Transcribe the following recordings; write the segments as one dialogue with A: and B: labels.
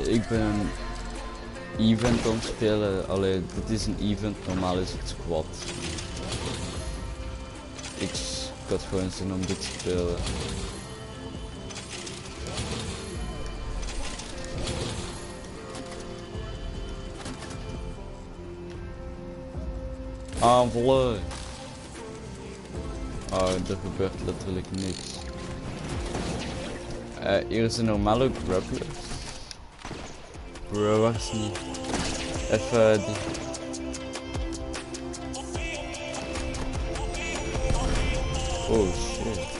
A: Ik ben een event aan het spelen. Allee, dit is een event, normaal is het squad. Ik had gewoon zin om dit te spelen. Aanvallen! Oh, er gebeurt letterlijk niks. Hier is een normale grappler. Bro, waar is die? Even die. Oh shit.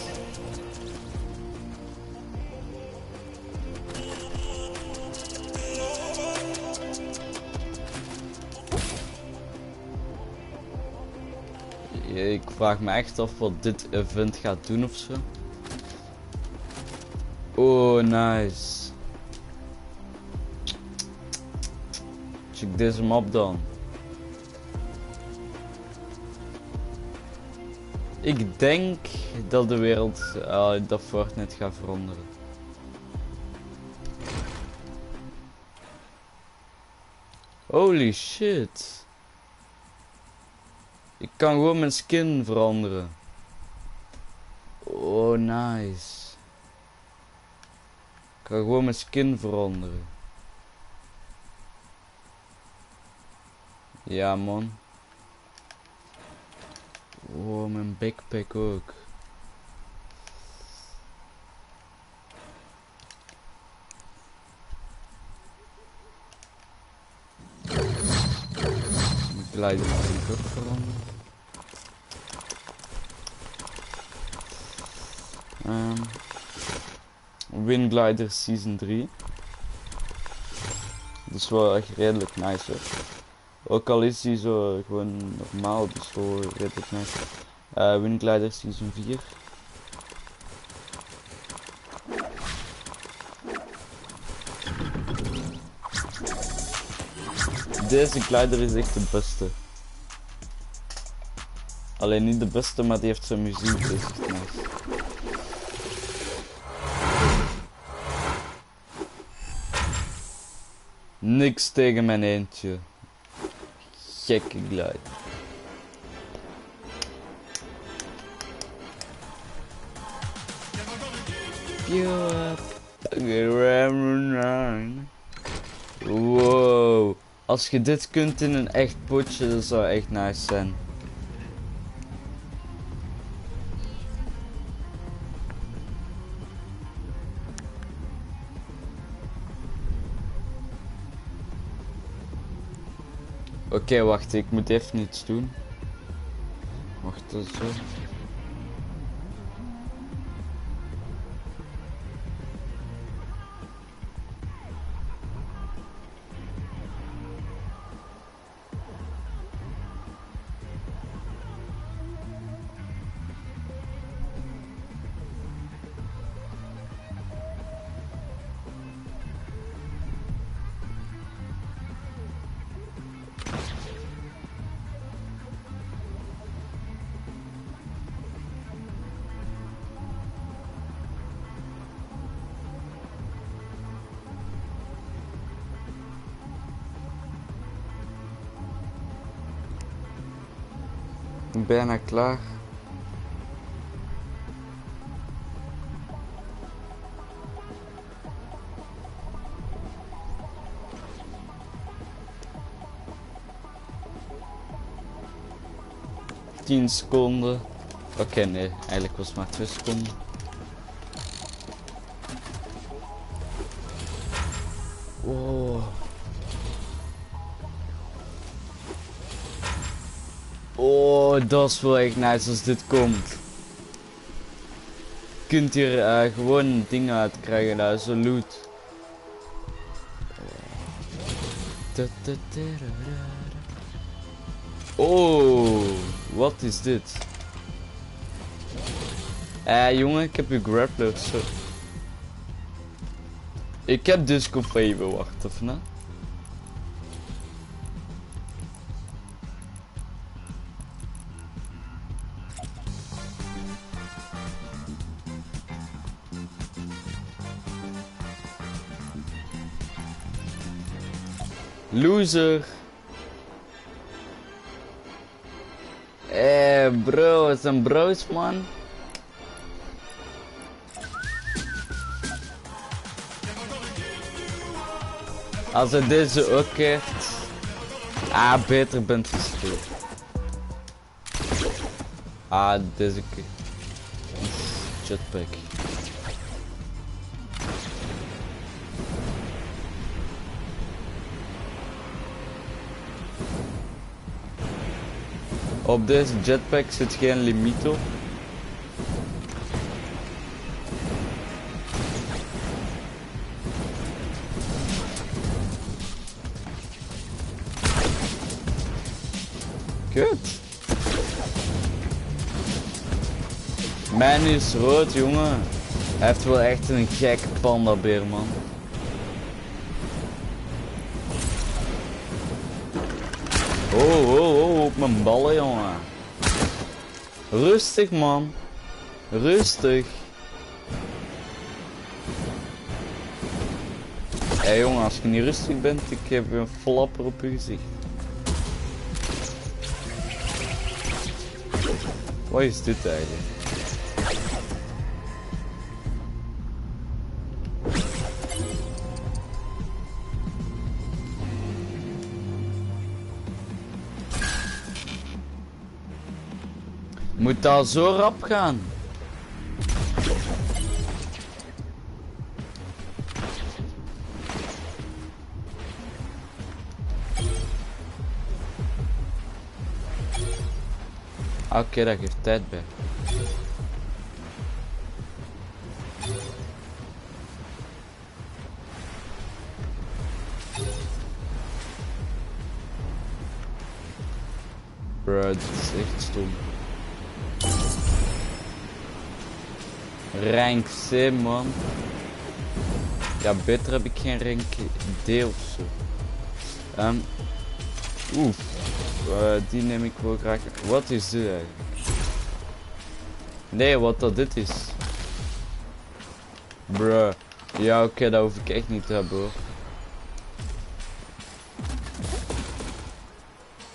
A: Ik vraag me echt af wat dit event gaat doen ofzo. Oh, nice. Check deze map dan. Ik denk dat de wereld, dat Fortnite gaat veranderen. Holy shit. Ik kan gewoon mijn skin veranderen. Oh, nice. Ik kan gewoon mijn skin veranderen. Ja, man. Oh, mijn backpack ook. Mijn glider mag ik ook veranderen. Winglider Season 3. Dat is wel echt redelijk nice, hè. Ook al is die zo gewoon normaal, dus wel redelijk nice. Winglider Season 4. Deze glider is echt de beste. Alleen niet de beste, maar die heeft zijn muziek, dus is echt nice. Niks tegen mijn eentje. Gekke glide. Wow. Als je dit kunt in een echt potje, dat zou echt nice zijn. Oké, wacht, ik moet even iets doen. Wacht, dat is zo. Bijna klaar. Tien seconden. Oké, nee, eigenlijk was het maar 2 seconden. Oh. Oh, dat is wel echt nice als dit komt. Je kunt hier gewoon dingen uit krijgen, dat is een loot. Oh, wat is dit? Jongen, ik heb je grappler. Zo. Ik heb disco fever, wacht even, hè. Loser. Bro, het zijn bro's, man. Als hij deze ook heeft. Beter bent gestuurd. Deze keer. Jetpack. Op deze jetpack zit geen limiet op. Kut. Mijn is rood, jongen. Hij heeft wel echt een gekke pandabeer, man. Oh, op mijn ballen, jongen. Rustig, man. Rustig. Hé, jongen, als je niet rustig bent, ik heb een flapper op je gezicht. Wat is dit eigenlijk? Moet dat zo rap gaan? Oké, dat geeft tijd bij. Bro, dit is echt stom. Rank C, man. Ja, beter heb ik geen rank D of zo. Die neem ik wel graag. Wat is dit eigenlijk? Nee, wat dat dit is. Bruh. Ja, oké, dat hoef ik echt niet te hebben, hoor.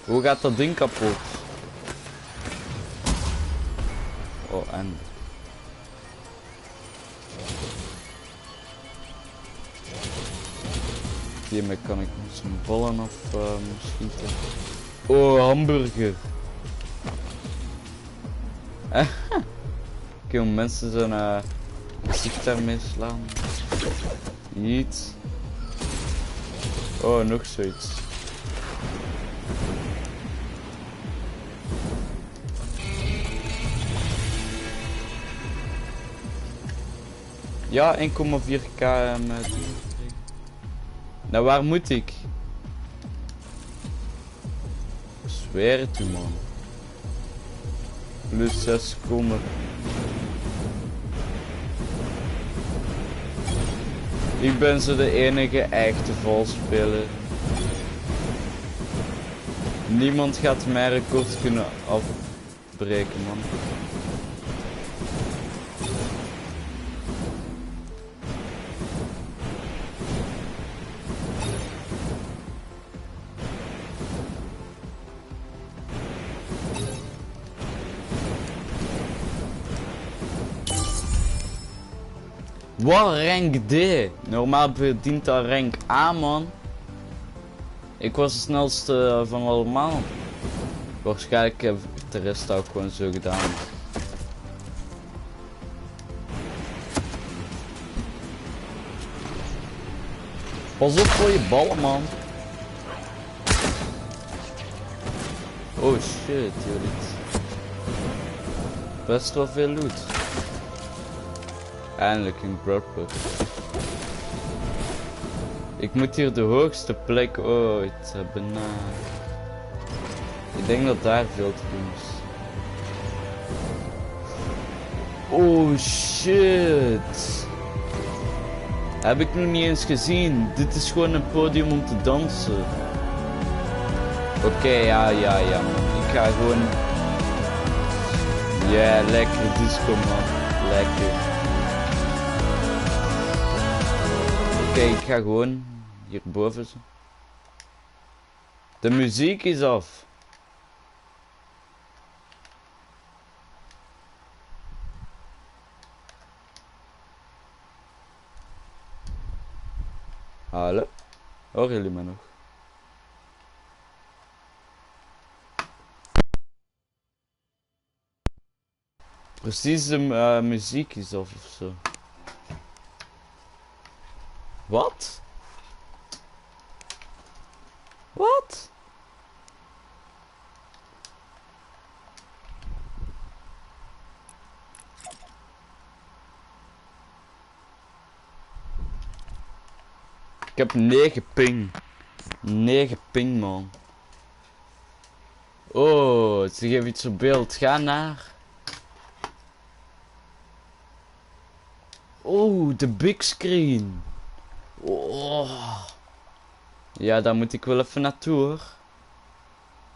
A: Hoe gaat dat ding kapot? Oh, en... Hiermee kan ik zijn ballen af schieten. Oh, hamburger. Oké, mensen zijn gezicht daarmee slaan. Niet. Oh, nog zoiets. Ja, 1,4k met... Nou, waar moet ik? Ik zweer het u, man. Plus 6 komen. Ik ben zo de enige echte valspeler. Niemand gaat mijn record kunnen afbreken, man. Wat rank D? Normaal verdient dat rank A, man. Ik was de snelste van allemaal. Waarschijnlijk heb ik de rest ook gewoon zo gedaan. Pas op voor je ballen, man. Oh shit, jullie. Best wel veel loot. Eindelijk een broadput. Ik moet hier de hoogste plek ooit hebben. Ik denk dat daar veel te doen is. Oh shit. Heb ik nog niet eens gezien. Dit is gewoon een podium om te dansen. Oké, ja man. Ik ga gewoon... Ja, lekker disco, man. Lekker. Oké, ik ga gewoon hierboven zo. De muziek is af. Hallo? Horen jullie me nog? Precies, de muziek is af of zo. Wat? Wat? Ik heb 9 ping. 9 ping, man. Oh, ze geven iets op beeld. Ga naar. Oh, de big screen. Oh. Ja, daar moet ik wel even naartoe, hoor.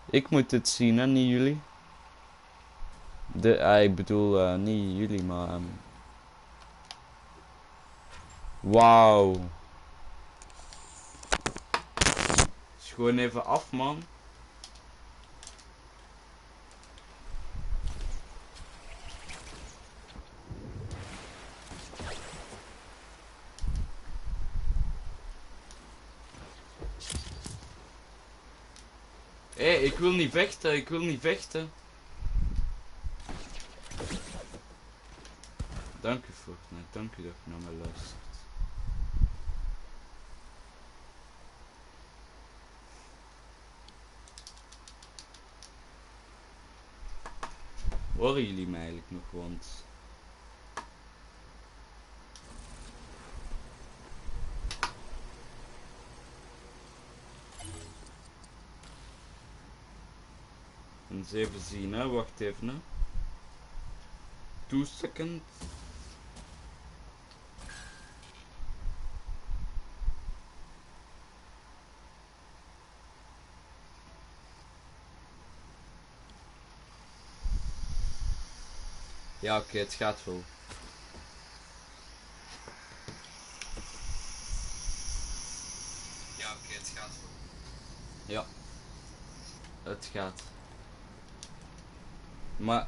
A: Ik moet het zien, hè, niet jullie. Ik bedoel, niet jullie, maar... Wauw. Is gewoon even af, man. Hé, ik wil niet vechten, ik wil niet vechten. Dank u, Fortnite, dank u dat je naar mij luistert. Horen jullie mij eigenlijk nog, want... Eens even zien, hè, wacht even, hè. 2 seconds. Ja, oké, het gaat wel. Ja, oké, het gaat wel. Ja. Het gaat. Maar...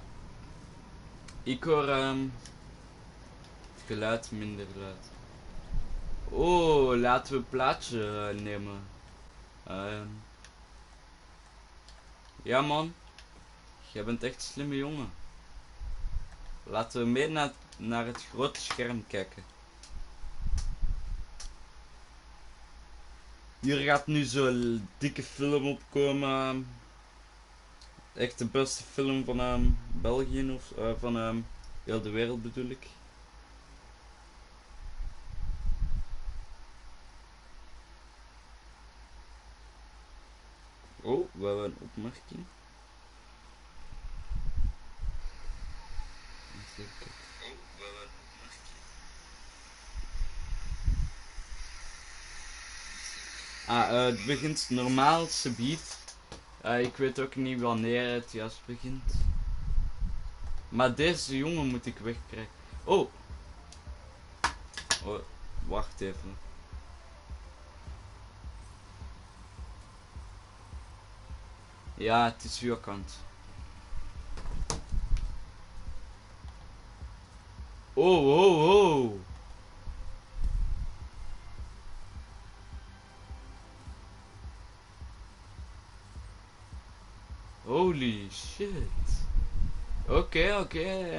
A: Ik hoor het geluid minder luid. Oh, laten we een plaatje nemen. Ja, man. Jij bent echt een slimme jongen. Laten we mee naar het grote scherm kijken. Hier gaat nu zo'n dikke film opkomen. Echt de beste film van België of van heel de wereld bedoel ik. Oh, we hebben een opmerking. Het begint normaal, subiet. Ik weet ook niet wanneer het juist begint. Maar deze jongen moet ik wegkrijgen. Oh! Oh, wacht even. Ja, het is uw kant. Oh, oh, oh! Holy shit. Oké,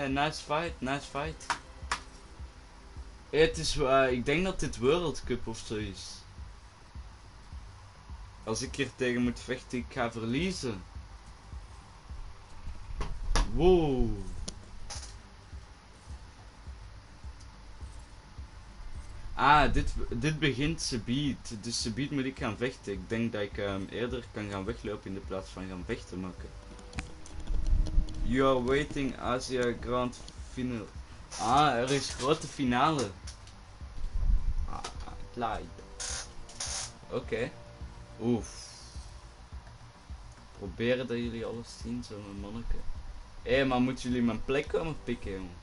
A: nice fight, nice fight. Het is, ik denk dat dit World Cup of zo is. Als ik hier tegen moet vechten, ik ga verliezen. Wow. Dit begint subiet. Dus subiet moet ik gaan vechten. Ik denk dat ik eerder kan gaan weglopen in de plaats van gaan vechten maken. You are waiting Asia Grand Final. Er is grote finale. Live. Oké. Oef. Proberen dat jullie alles zien, zo'n manneke. Hé, maar moeten jullie mijn plek komen pikken, jongen?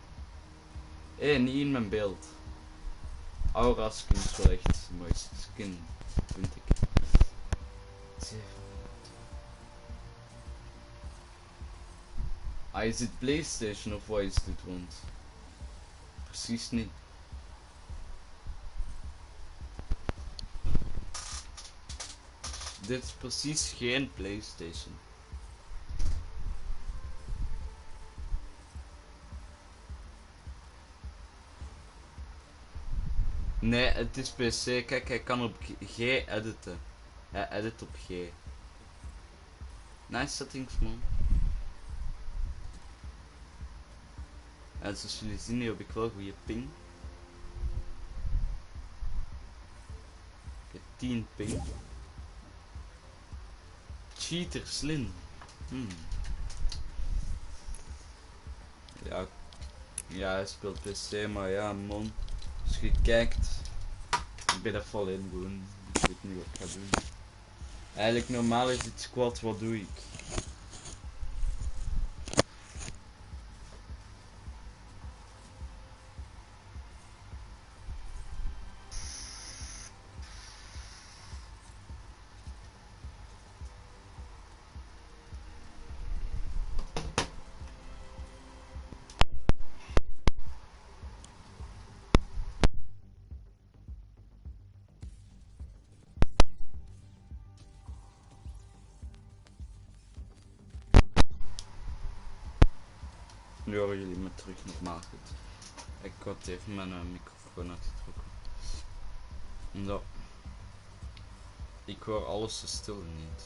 A: Hé, niet in mijn beeld. Aura skin is wel echt de mooiste skin, vind ik. 7, Ah, is het PlayStation of wat is dit? Want precies niet. Dit is precies geen PlayStation. Nee, het is PC. Kijk, hij kan op G editen. Hij edit op G. Nice settings, man. En zoals jullie zien heb ik wel goede ping. Ik heb 10 ping. Cheater slim. Ja, ja, hij speelt PC, maar ja, man. Als je kijkt, ik ben er vol in gewoon. Ik weet niet wat ik ga doen. Eigenlijk normaal is het squad, wat doe ik? Nu horen jullie me terug normaal goed. Ik had even mijn microfoon uitgetrokken. Omdat ik hoor alles zo stil ineens.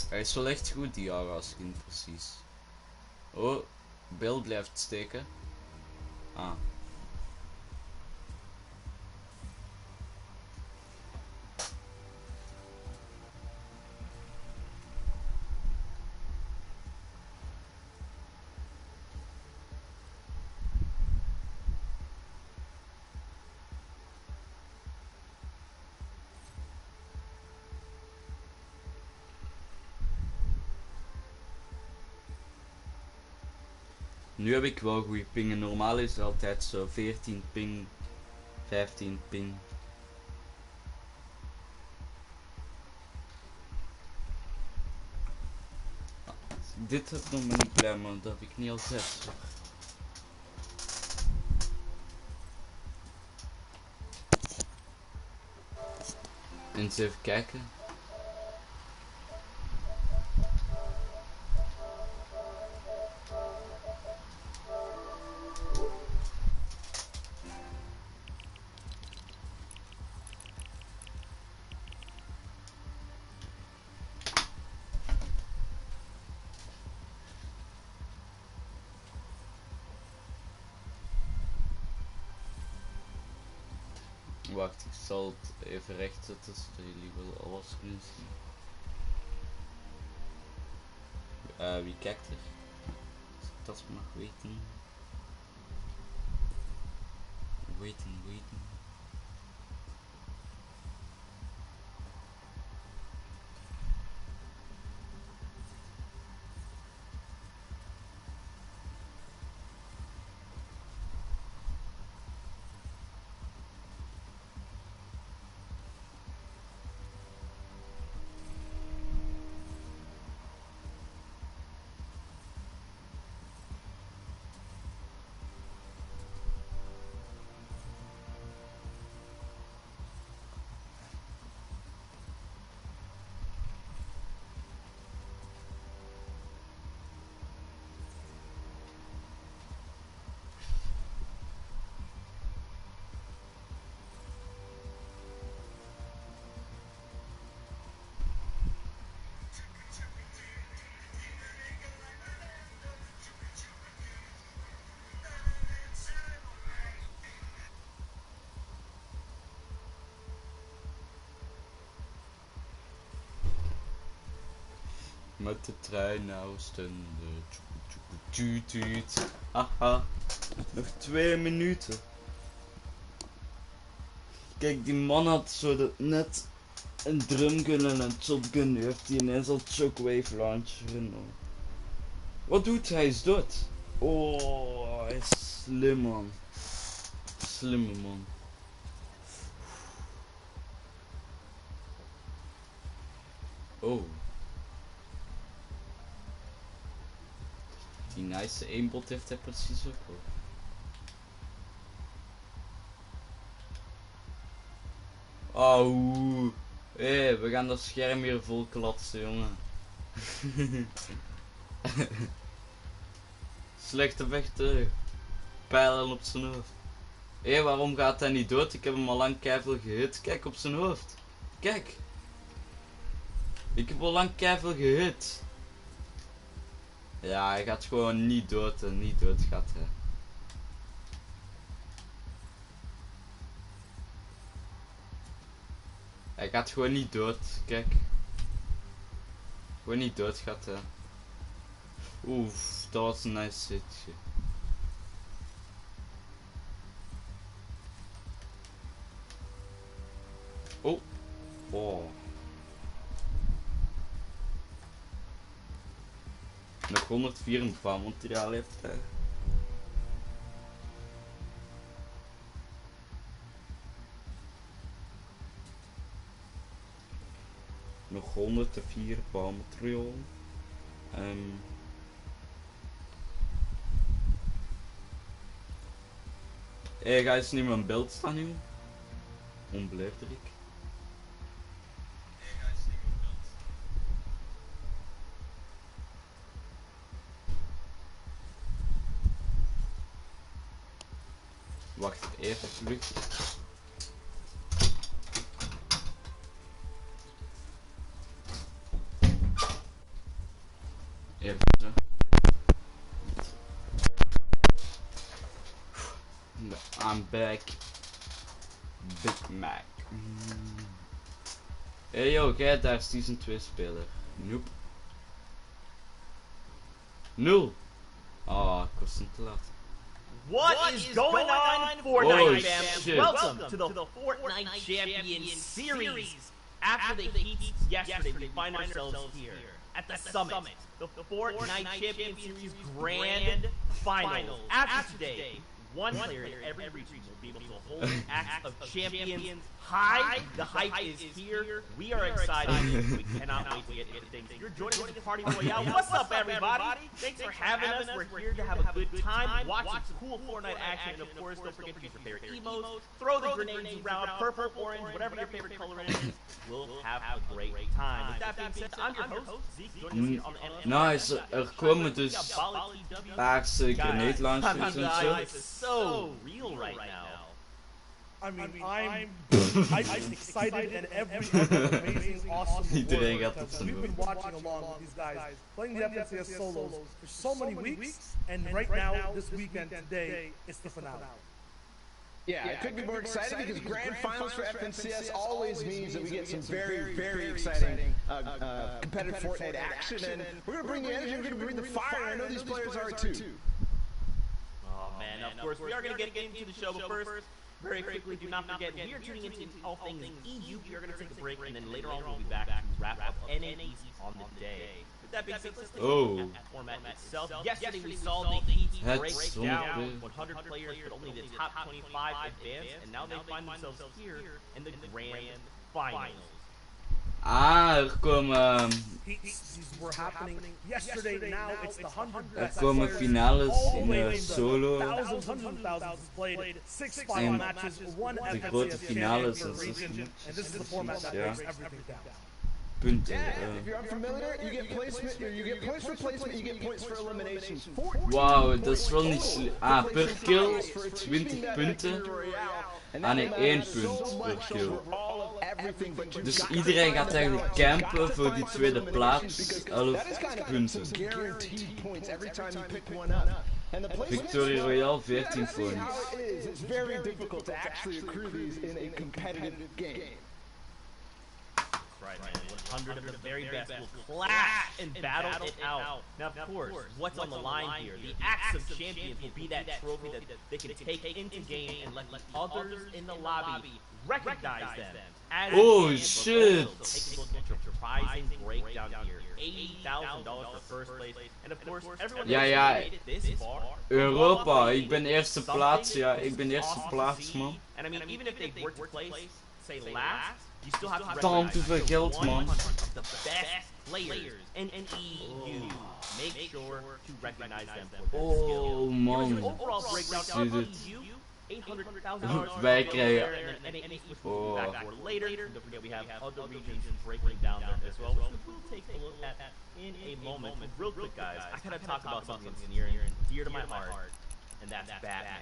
A: Hij is wel echt goed die aura-skin, precies. Oh, beeld blijft steken. Ah. Nu heb ik wel goede pingen. Normaal is het altijd zo 14 ping, 15 ping. Dit heb ik nog maar niet blij, maar dat heb ik niet altijd. Eens even kijken. Wacht, ik zal het even recht zetten zodat jullie wel alles kunnen zien. Wie kijkt er? Als ik dat mag weten. Weten. Met de trein naar Oostende. Tuut. Haha. Nog 2 minuten. Kijk, die man had zo net een drumgun en een shotgun. Nu heeft hij ineens al shockwave launcher. Wat doet hij? Hij is dood. Oh, hij is slim man. Slimme man. Oh. Die nice aimbot heeft hij precies ook wel. Oh. Hé, we gaan dat scherm hier vol klatsen, jongen. Slechte vechten. Pijlen op zijn hoofd. Hé, waarom gaat hij niet dood? Ik heb hem al lang keiveel gehit. Kijk op zijn hoofd. Kijk. Ik heb al lang keiveel gehit. Ja, hij gaat gewoon niet dood en niet dood gaat hij. Hij gaat gewoon niet dood, kijk. Gewoon niet dood gaat hij. Oef, dat was een nice hitje. Oh. Oh. Nog 104 bouwmateriaal heeft hij. Nog 104 bouwmateriaal. Hey, ga eens niet mijn beeld staan nu. Onbeleefderik. Wacht even, lukt. Even zo. I'm back. Big Mac. Hey yo, jij daar is season 2 speler. Nope. 0. Ah, ik was niet te laat.
B: What is going on, Fortnite fam?
A: Shit.
B: Welcome to the Fortnite Champions Series. After the heats yesterday, we find ourselves here at the summit, the Fortnite Champions Series Grand Finals. After today, one player in every region will be able to hold the axe of champions high. The hype is here. We are excited. We cannot wait to get into things. You're joining us at the Party Royale. What's up, everybody? Thanks for having us. We're here to have a good time, watch some cool Fortnite action, and of course, don't forget to use your favorite emotes. Throw the grenades around, purple, orange, whatever your favorite color is. We'll have a great time. With that being said, I'm your host, Zeke. Joining us on the
A: Nice, komen dus paarse grenade launchers en zo.
B: So real right now.
C: I mean, I'm excited and every amazing, awesome.
A: Iedereen gaat op zijn
C: We've been watching along with these guys playing the FNCS solos for so many weeks, and right now, this weekend, today, it's the finale.
D: Yeah, it could be more exciting because grand finals for FNCS always means that we get some very, very exciting competitive Fortnite action, and we're going to bring the energy, we're going to bring the fire, and I know these players are too.
B: Oh man, of course, we are going to get into the show, but first, very quickly, do not forget, we are tuning into all things EU. We are going to take a break, and then later on, we'll be back to wrap up NAEs on the day. With that being said, let's take a look at the format itself. Yesterday, we saw the Heat break down 100 players, but only the top 25 advanced, and now they find themselves here in the Grand Finals.
A: Ah, er komen
C: Were happening yesterday. Now it's the 100
A: er komen finales in solo.
C: Thousands, hundreds of thousands played 6 final matches, one
A: De
C: FNCS
A: grote finales en
C: region, and this is the format that breaks everything down.
A: punten.
D: Yeah, if you're unfamiliar, you get placement, you get points for placement, you get points for elimination.
A: Wauw, dat is wel niet slim. Ah, per kill 20 punten. Ah nee, 1 punt per kill. Dus iedereen gaat eigenlijk campen voor die tweede plaats. 11 punten. Victory Royale 14 points.
D: It's very difficult to actually accrue these in a competitive game.
B: right, man. 100 of the very best will clash and battle it out. Now, of course, what's on the line here? The Axe of Champions will be that trophy that they can take into game and let others in the lobby recognize them.
A: Oh shit!
B: Take a look at your surprising breakdown here. $80,000 for first place. And of course, everyone made it this far.
A: Europa, ik ben eerste plaats, ja, ik ben eerste plaats, man.
B: And I mean, even if they were to place, say last, you still have to
A: Dan te veel geld, man.
B: of the best players in EU. Make sure to recognize them for their skills.
A: Oh man.
B: Overall breakdown
A: Zie
B: for
A: dit.
B: EU, $800,000.
A: Wij krijgen.
B: Oh. Back for later. Don't forget we have other regions breaking down there as well, which we'll take a look at in a moment. But real quick, guys, I gotta talk about something that's near and dear to my heart, and that's Batman.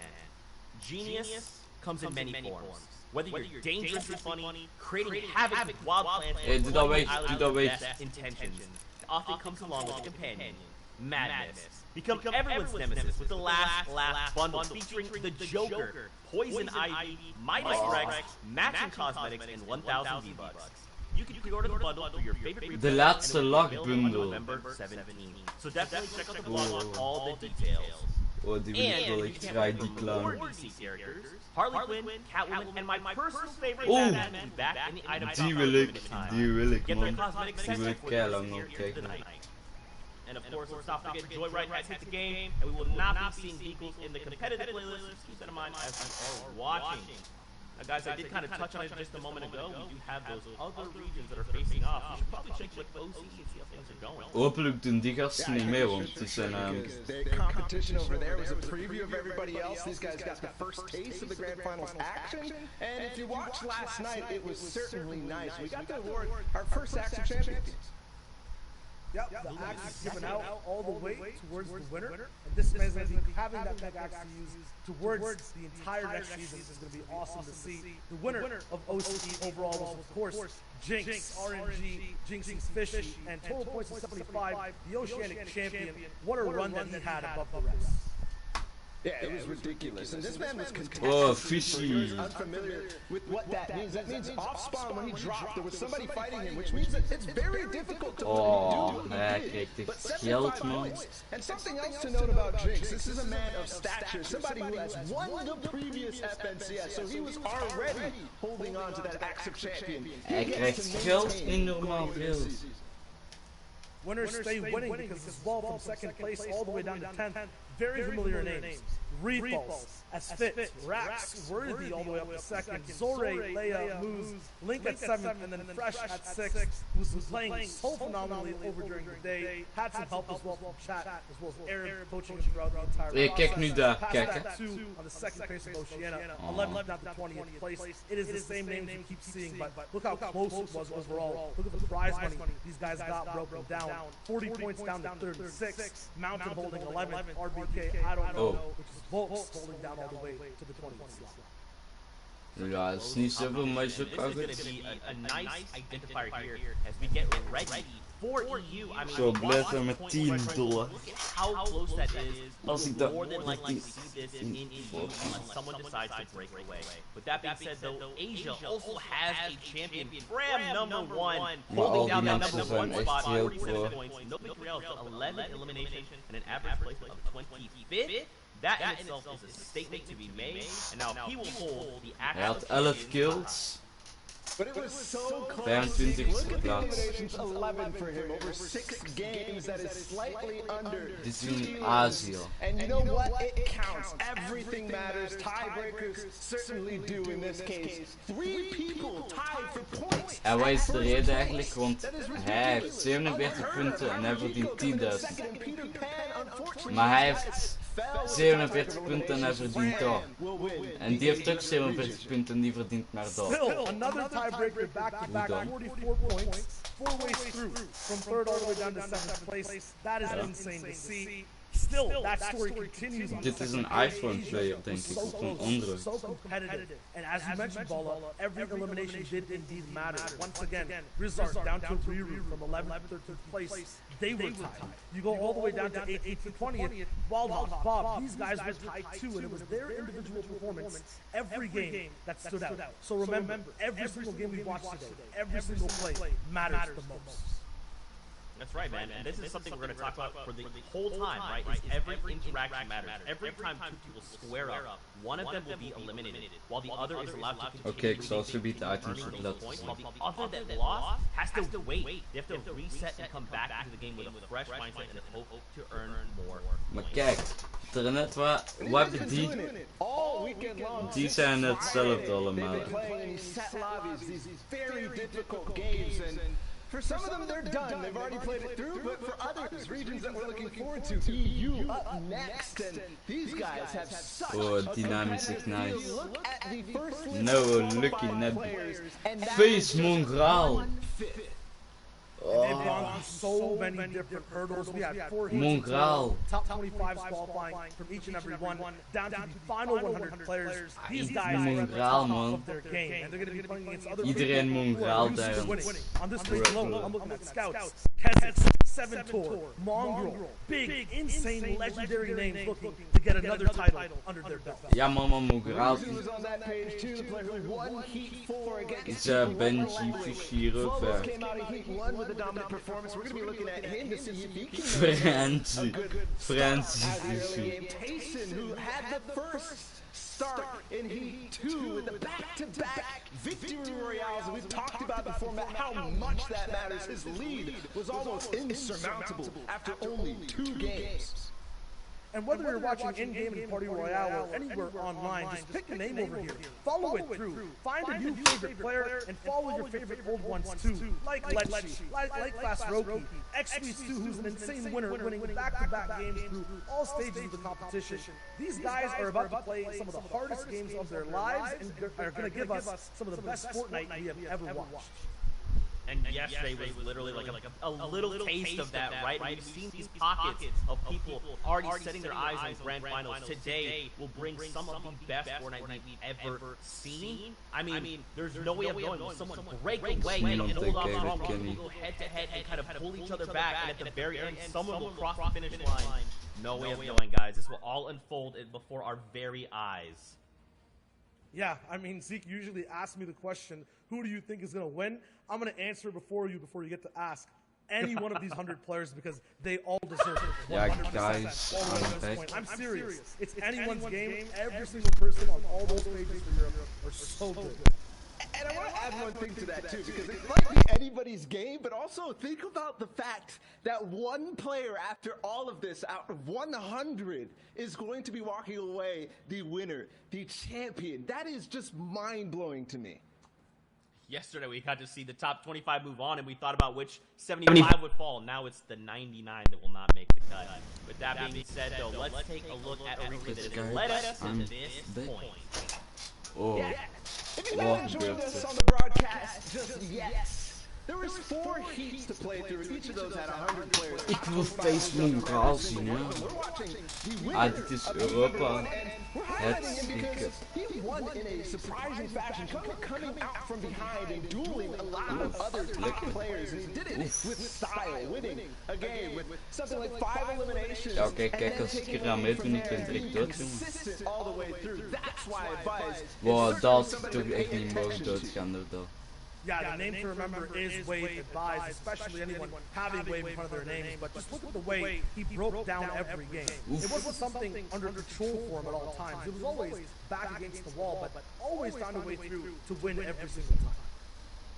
B: Genius comes in many forms. Whether you're dangerously funny, creating havoc with wild plants,
A: Hey, doe dat weg, doe dat weg.
B: best intentions, it often comes along with a companion, madness. Become everyone's nemesis with the last bundle featuring the Joker, Poison Ivy, Midas Rex, matching cosmetics, and 1,000 V-Bucks. You can pre-order the bundle through your favorite retailer,
A: De laatste
B: and it will be available on
A: lachbundel.
B: November 17. So definitely check out the blog for all the details.
A: Oh, die wil ik wel echt graag, die clown.
B: Harley Quinn, Catwoman, and my personal favorite
A: Oeh.
B: Batman back in the item shop
A: Die
B: for
A: wil
B: a
A: ik,
B: limited time.
A: die wil ik,
B: Get their
A: man.
B: cosmetic
A: Die wil
B: section
A: ik
B: for
A: keilang
B: this
A: nog
B: here
A: kijken.
B: tonight. And of course, let's not forget Joyride has hit the game, and we will not be seeing vehicles in the competitive playlist. Just keep that in mind as you are watching. Now, guys, I did kind of touch on it just a moment ago. We do have those other regions that are facing off. You should probably check with OC and see how things are going.
A: Hopelijk doen die gasten niet mee, want het zijn
D: The competition over there was a preview of everybody else. These guys got the first taste of the grand finals action. And if you watched last night, it was certainly nice. We got to award our first Axe of Champions.
C: Yep, the axe is given out all the way towards the winner. And this man is going to be having that big axe to use towards the entire next season. This is going to be awesome to see. The winner of OCE overall was, of course, Jinx, RNG, Jinx is fishy, and total points of 75, the Oceanic champion. What a run that he had above the rest.
D: Yeah, it was ridiculous. And this man was contested.
A: Oh, fishy.
D: Unfamiliar with what that means. That means off spawn when he dropped, there was somebody fighting him, which means that it's very difficult to
A: Oh,
D: do what
A: hij
D: he did.
A: krijgt
D: But
A: echt
D: 75
A: geld, man.
D: points. And something else to note about Jinx, this is a man of stature, somebody who has won the previous FNCS, so he was already holding on to that Axe of Champion.
A: Hij krijgt geld niet normaal veel.
C: Winners stay winning because it's ball from second place all the way down to 10th. Very familiar names. Refalls, Asfit, Rax, Worthy all the way up to second. Zore, Leia, Moose, Link at 7th, and then Fresh at 6th, who's been playing so phenomenally over during the day. Had some help as well from chat, as well as Aaron coaching him throughout the entire
A: Hey,
C: process.
A: kijk nu daar,
C: Past
A: kijk,
C: that
A: hè.
C: 2 on the second place of Oceania, 11th down to 20th place. It is the same names you keep seeing, but look how close it was overall. Look at the prize money these guys got broken down. 40 points down to 36. Mountain holding 11th. RBK, I don't know, which is Volks holding down all the way to the 20th slot.
A: Ja, het is niet zoveel, maar is ook wel
B: This is
A: goed.
B: going to be a nice identifier here as we get ready for EU. I mean,
A: Zo, blijf er met
B: $10.
A: 10 dollar.
B: Look at how close that is.
A: Als ik
B: You'll
A: dat
B: more than likely
A: niet
B: see this in EU unless someone decides to break away. With that being said, though, Asia also has a champion, Bram number 1,
A: Maar al
B: holding
A: die
B: down that
A: mensen
B: number 1
A: zijn echt
B: spot,
A: heel
B: 47
A: pro.
B: points. Nobody else, 11 eliminations and an average placement of 25th. That in itself is a statement to be made, and now he will hold the
A: Hij
B: Axe
A: had
B: of
A: 11
B: Champions.
A: kills.
D: But it was so close.
A: 25e
D: Look at the
A: plaats.
D: eliminations, 11 for him over 6 games. That is slightly under.
A: Dit is in Azië.
D: And you know what? It counts. Everything matters. Tiebreakers certainly do in this case. 3 people tied for points.
A: En wat is de reden eigenlijk? Want hij heeft 47 punten en hij verdient 10.000. Maar hij heeft 47 punten en hij verdient dat. En die heeft ook 47 punten en die verdient maar dat.
C: Still, another tiebreaker back-to-back, 44 points, 4 ways through, from 3rd all the way down to 7th place. That is insane to see. Still, that story continues on
A: Dit is een iPhone player, denk ik, of een Android.
C: So competitive. And as you mentioned, Bala, every elimination did indeed matter. Once again, Rizard down to Riri from 11th to 13th place. They were tied. You go all the way down to 18th to 20th. Wildhawk, Bob, these guys were tied too, and it was their individual performance every game that stood out. So remember, every single game we watched today, every single play matters the most.
B: That's right, man. And this is something we're going to talk about for the whole time, right? Is every interaction matters. Every time two people square up, one of them will be eliminated, while the other is allowed to continue.
A: Oké, ik zal subiet de items
B: earning
A: laten
B: those points,
A: zien.
B: while the other that lost has to wait. They have to reset and come back into the game with a fresh mindset and a hope to earn more.
A: Maar kijk, er net wat hebben die? Die zijn hetzelfde allemaal.
D: For some of them, they're done. They've already played it through. But for others, regions that we're looking forward to, EU up next. And these guys have such
A: Oh, dynamisch is nice.
D: look at the first
A: No, lucky net. Face Mongraal.
C: They've gone through so many different hurdles. We had 4 heats.
A: Mongraal.
C: Top 25 qualifying from each and every one, down to the final 100 players. These guys are at the top of their game, and they're going to be playing against other
A: Iedereen Mongraal daar.
C: On this page alone, I'm looking at Scouts, Kessets, 7 Tour, Mongrel, big, insane, legendary names looking to get another title under their belt.
A: Ja, mama Mongraal. Is Benji Fischier ook weg.
D: dominant performance. We're going to be looking at him to see if he can
A: Francis
D: Tayson, who had the first start in Heat 2 with the back-to-back victory royales that we've talked about before, how much that matters. His lead was almost insurmountable after only 2 games.
C: And whether you're watching in-game in Party Royale or anywhere online, just pick a name over here. Follow it through. Find a new favorite player and follow your favorite old ones too. Like Letchi, like Fast Roki, X-Sweets2, who's an insane winner, winning back-to-back games through all stages of the competition. These guys are about to play some of the hardest games of their lives and are going to give us some of the best Fortnite we have ever watched.
B: And yesterday was literally like a little taste of that, right? We've seen these pockets of people already setting their eyes on grand finals. Today will bring some of the best Fortnite we've ever seen. I mean, there's no way of knowing. Will someone break away and hold off strong? Will go head to head and kind of pull each other back, and at the very end, someone will cross the finish line. No way of knowing, guys. This will all unfold before our very eyes.
C: Yeah, I mean, Zeke usually asks me the question, who do you think is going to win? I'm going to answer before you get to ask any one of these 100 players because they all deserve it.
A: Yeah, guys,
C: I'm serious. It's anyone's game. Every single person on all those pages for Europe are so good.
D: And I want to add one thing to that, too, because it might be anybody's game, but also think about the fact that one player, after all of this, out of 100, is going to be walking away the winner, the champion. That is just mind-blowing to me.
B: Yesterday, we got to see the top 25 move on, and we thought about which 75 would fall. Now it's the 99 that will not make the cut. With that being said, though, let's take a look at everything that has led us to this point.
A: Oh.
D: Yeah. If you haven't joined us on the broadcast just yet, there was 4 heats to play through. Each of those had 100 players.
A: Ik wil Face Mongraal zien, ja. Dit is Europa. Het zieke.
D: He won in a surprising fashion, coming out from behind and dueling a lot of other top players. And he did it with style, winning a game with something like 5 eliminations.
A: Ja, oké, kijk, als ik er aan meedoe, ik ben direct dood, jongen.
D: All the way through. That's why I advise.
A: Wow, dat had ik toch echt niet mogen doodgaan door dat.
C: Yeah, the name to remember is Wade advised, especially anyone having Wade in front of their names. But just look at the way he broke down every game. It wasn't something under control for him at all times. It was always back against the wall, but always found a way through to win every single time.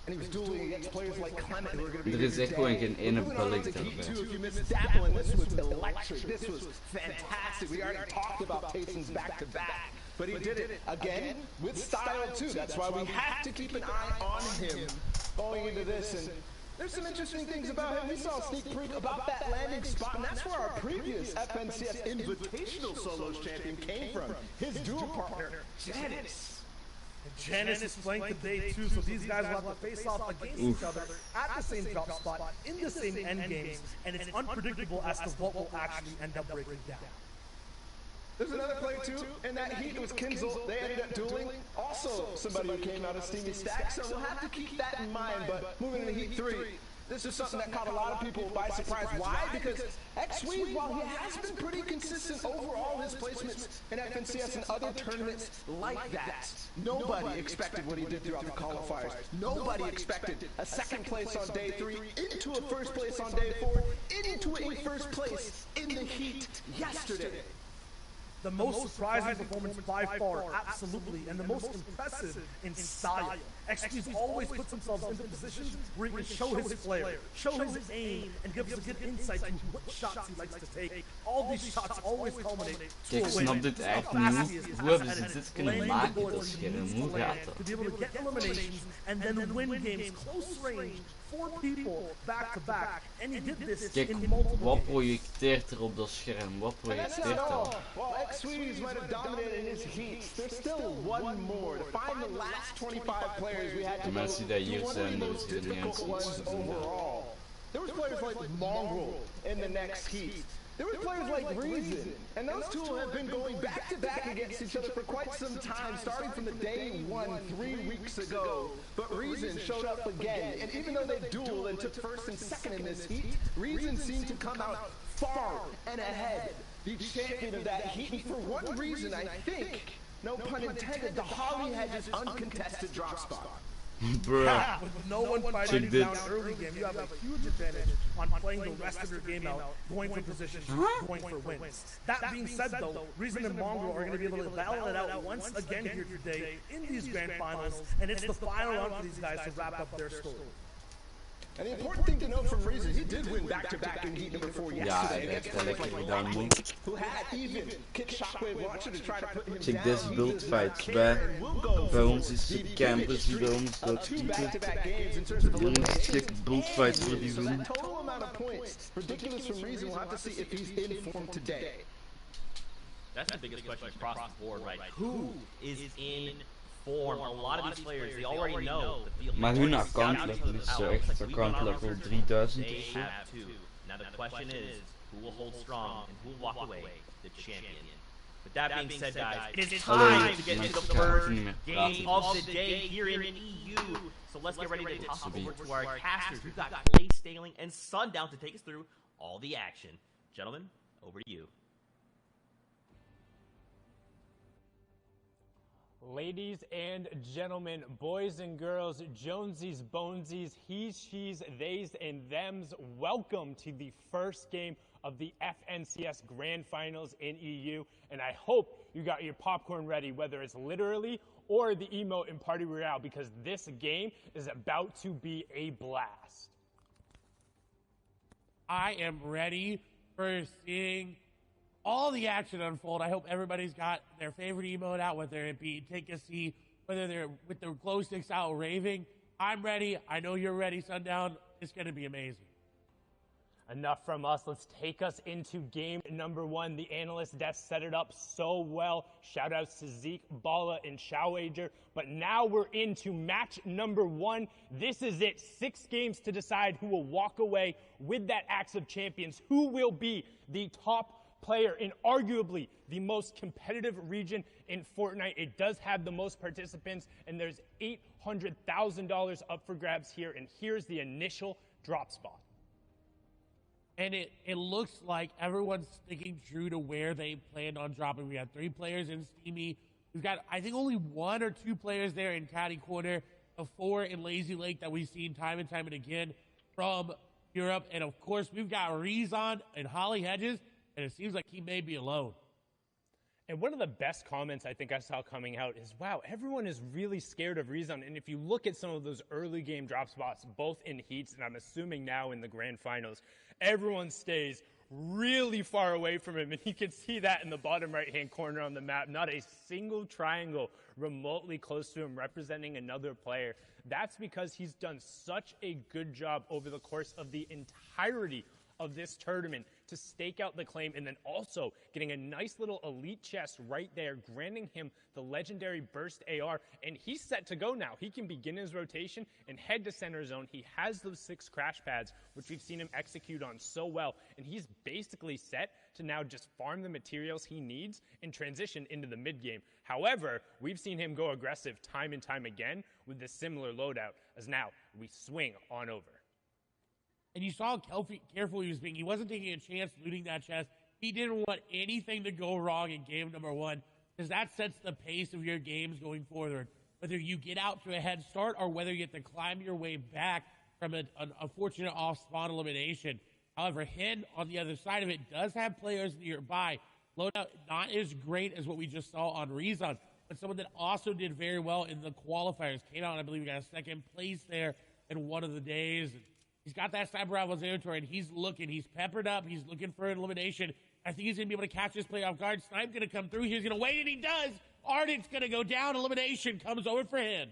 D: And he was dueling against players like Clement who were going to be...
A: Er is echt gewoon geen ene Belg daarbij.
D: If you missed that one, this was electric. This was fantastic. We already talked about Tayson's back-to-back. But he did it again with style too. That's why we have to keep an eye on him going into this. And there's some interesting things about him. We saw a sneak peek about that landing spot, and that's where our previous FNCS Invitational Solos champion came from. His dual partner, Janice.
C: Janice is playing today too, so these guys will have to face off against each other at the same drop spot, in the same end games, and it's unpredictable as to what will actually end up breaking down.
D: There's another player too, and that heat was Kinzel. They ended up dueling. Also somebody who came out of Steamy Stack, so we'll have to keep that in mind. But moving into Heat 3, this is something that caught a lot of people by surprise. Why? Because X-Weed, while he has been pretty consistent overall his placements in FNCS and other tournaments like that, nobody expected what he did throughout the qualifiers. Nobody expected a second place on day 3, into a first place on day 4, into a first place in the Heat yesterday.
C: The most surprising performance by far, absolutely, and the most impressive in style. XP's always puts himself into positions where he can show his flair, show his aim, and give us a good insight into what shots he likes to take. All these shots always culminate to a win.
A: Ik snap dit echt niet. Hoe hebben ze dit kunnen maken, dat scherm? Hoe gaat dat?
C: To be able to get eliminations and then win games close range, 4 people back to back, and he did this
A: Kijk,
C: in multiple
A: wat
C: games.
A: projecteert er op dat scherm? Wat projecteert er?
D: While X-Swedes might have dominated in his heats, there's still one more. To find the last 25 players, we had to go
A: Mensen die hier
D: to one of
A: zijn,
D: the
A: dat
D: most
A: is iedereen
D: difficult ones
A: iets te doen.
D: overall. There was players like Mongrel in the next heat. There were players like Reason, and those two have been going back to back against each other for quite some time, starting from the day 1 3 weeks ago. But Reason showed up again, and even though they dueled and took first and second in this heat, Reason seemed to come out far and ahead, the champion of that heat. And for one reason, I think, no pun intended, the Holly Hedges uncontested drop spot.
A: Bruh.
C: With no one fighting you down early game, you have a huge advantage on playing the rest of your game out, going for positions, going for wins. That being said though, Reason and Mongrel are going to be able to battle it out once again here today in these grand finals, and it's the final round for these guys to wrap up their story.
D: And the important thing to note from Reason, he did win back-to-back in heat number 4 yesterday against players like Mongrel, who had even Kit Shockwave Launcher to try to put him
A: Check
D: down.
A: deze buildfights. Bij ons is de campers die bij ons dat typen. Jongens, check buildfights voor die doen.
D: Total amount of points. Ridiculous from Reason. We'll have to see if he's in form today.
B: That's the biggest question across the board, right? Who is in form? A lot of these players, they already know the field.
A: Maar hun account level is zo echt account level 3000
B: They
A: of zo.
B: have two. Now the question is, who will hold strong and who will walk away the champion? With that being said, guys, it is time to get to the first game of the day here in EU. So let's get ready to toss over to our casters. We've got Clay, Staling, and Sundown to take us through all the action. Gentlemen, over to you.
E: Ladies and gentlemen, boys and girls, Jonesies, Bonesies, he's, she's, theys, and thems, welcome to the first game of the FNCS Grand Finals in EU, and I hope you got your popcorn ready, whether it's literally or the emote in Party Royale, because this game is about to be a blast.
F: I am ready for seeing all the action unfold. I hope everybody's got their favorite emote out, whether it be take a seat, whether they're with their glow sticks out raving. I'm ready. I know you're ready, Sundown. It's going to be amazing.
E: Enough from us. Let's take us into game number 1. The analyst desk set it up so well. Shout outs to Zeke, Bala, and Showager. But now we're into match number 1. This is it. 6 games to decide who will walk away with that Axe of Champions. Who will be the top player in arguably the most competitive region in Fortnite. It does have the most participants, and there's $800,000 up for grabs here, and here's the initial drop spot.
F: And it looks like everyone's sticking true to where they planned on dropping. We have 3 players in Steamy. We've got, I think, only 1 or 2 players there in Caddy Corner, the 4 in Lazy Lake that we've seen time and again from Europe. And of course, we've got Rezon and Holly Hedges, and it seems like he may be alone.
E: And one of the best comments I think I saw coming out is, wow, everyone is really scared of Rezon. And if you look at some of those early game drop spots, both in heats and I'm assuming now in the grand finals, everyone stays really far away from him. And you can see that in the bottom right-hand corner on the map. Not a single triangle remotely close to him representing another player. That's because he's done such a good job over the course of the entirety of this tournament to stake out the claim, and then also getting a nice little elite chest right there, granting him the legendary burst AR, and he's set to go now. He can begin his rotation and head to center zone. He has those 6 crash pads, which we've seen him execute on so well, and he's basically set to now just farm the materials he needs and transition into the mid game. However, we've seen him go aggressive time and time again with this similar loadout, as now we swing on over.
F: And you saw how careful he was being. He wasn't taking a chance looting that chest. He didn't want anything to go wrong in game number 1, because that sets the pace of your games going forward. Whether you get out to a head start or whether you have to climb your way back from an unfortunate off-spawn elimination. However, Hen, on the other side of it, does have players nearby. Loadout not as great as what we just saw on Rezon, but someone that also did very well in the qualifiers. Came out, I believe, he got a 2nd place there in one of the days. He's got that Cyber Rivals territory, and he's looking. He's peppered up. He's looking for an elimination. I think he's going to be able to catch this play off guard. Snipe going to come through. He's going to wait, and he does. Ardent's going to go down. Elimination comes over for him.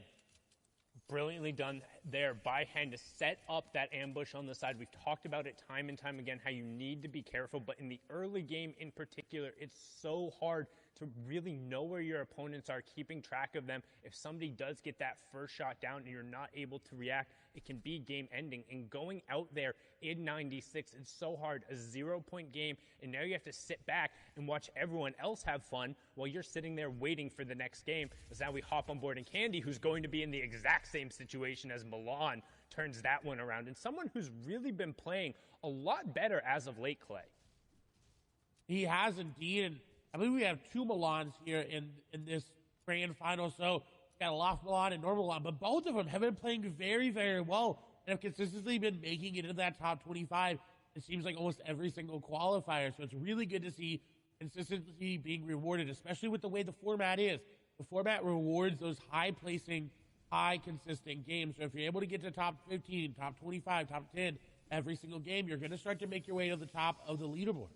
E: Brilliantly done there by Hen to set up that ambush on the side. We've talked about it time and time again, how you need to be careful, but in the early game in particular, it's so hard to really know where your opponents are, keeping track of them. If somebody does get that first shot down and you're not able to react, it can be game ending. And going out there in 96, it's so hard, a 0-point game, and now you have to sit back and watch everyone else have fun while you're sitting there waiting for the next game. As now we hop on board, and Candy, who's going to be in the exact same situation as Milan, turns that one around. And someone who's really been playing a lot better as of late, Clay.
F: He has indeed, and I believe we have 2 Milans here in this grand final. So got a Loft Milan and normal Milan, but both of them have been playing very, very well and have consistently been making it into that top 25. It seems like almost every single qualifier. So it's really good to see consistency being rewarded, especially with the way the format is. The format rewards those high-placing, high-consistent games. So if you're able to get to top 15, top 25, top 10 every single game, you're going to start to make your way to the top of the leaderboard.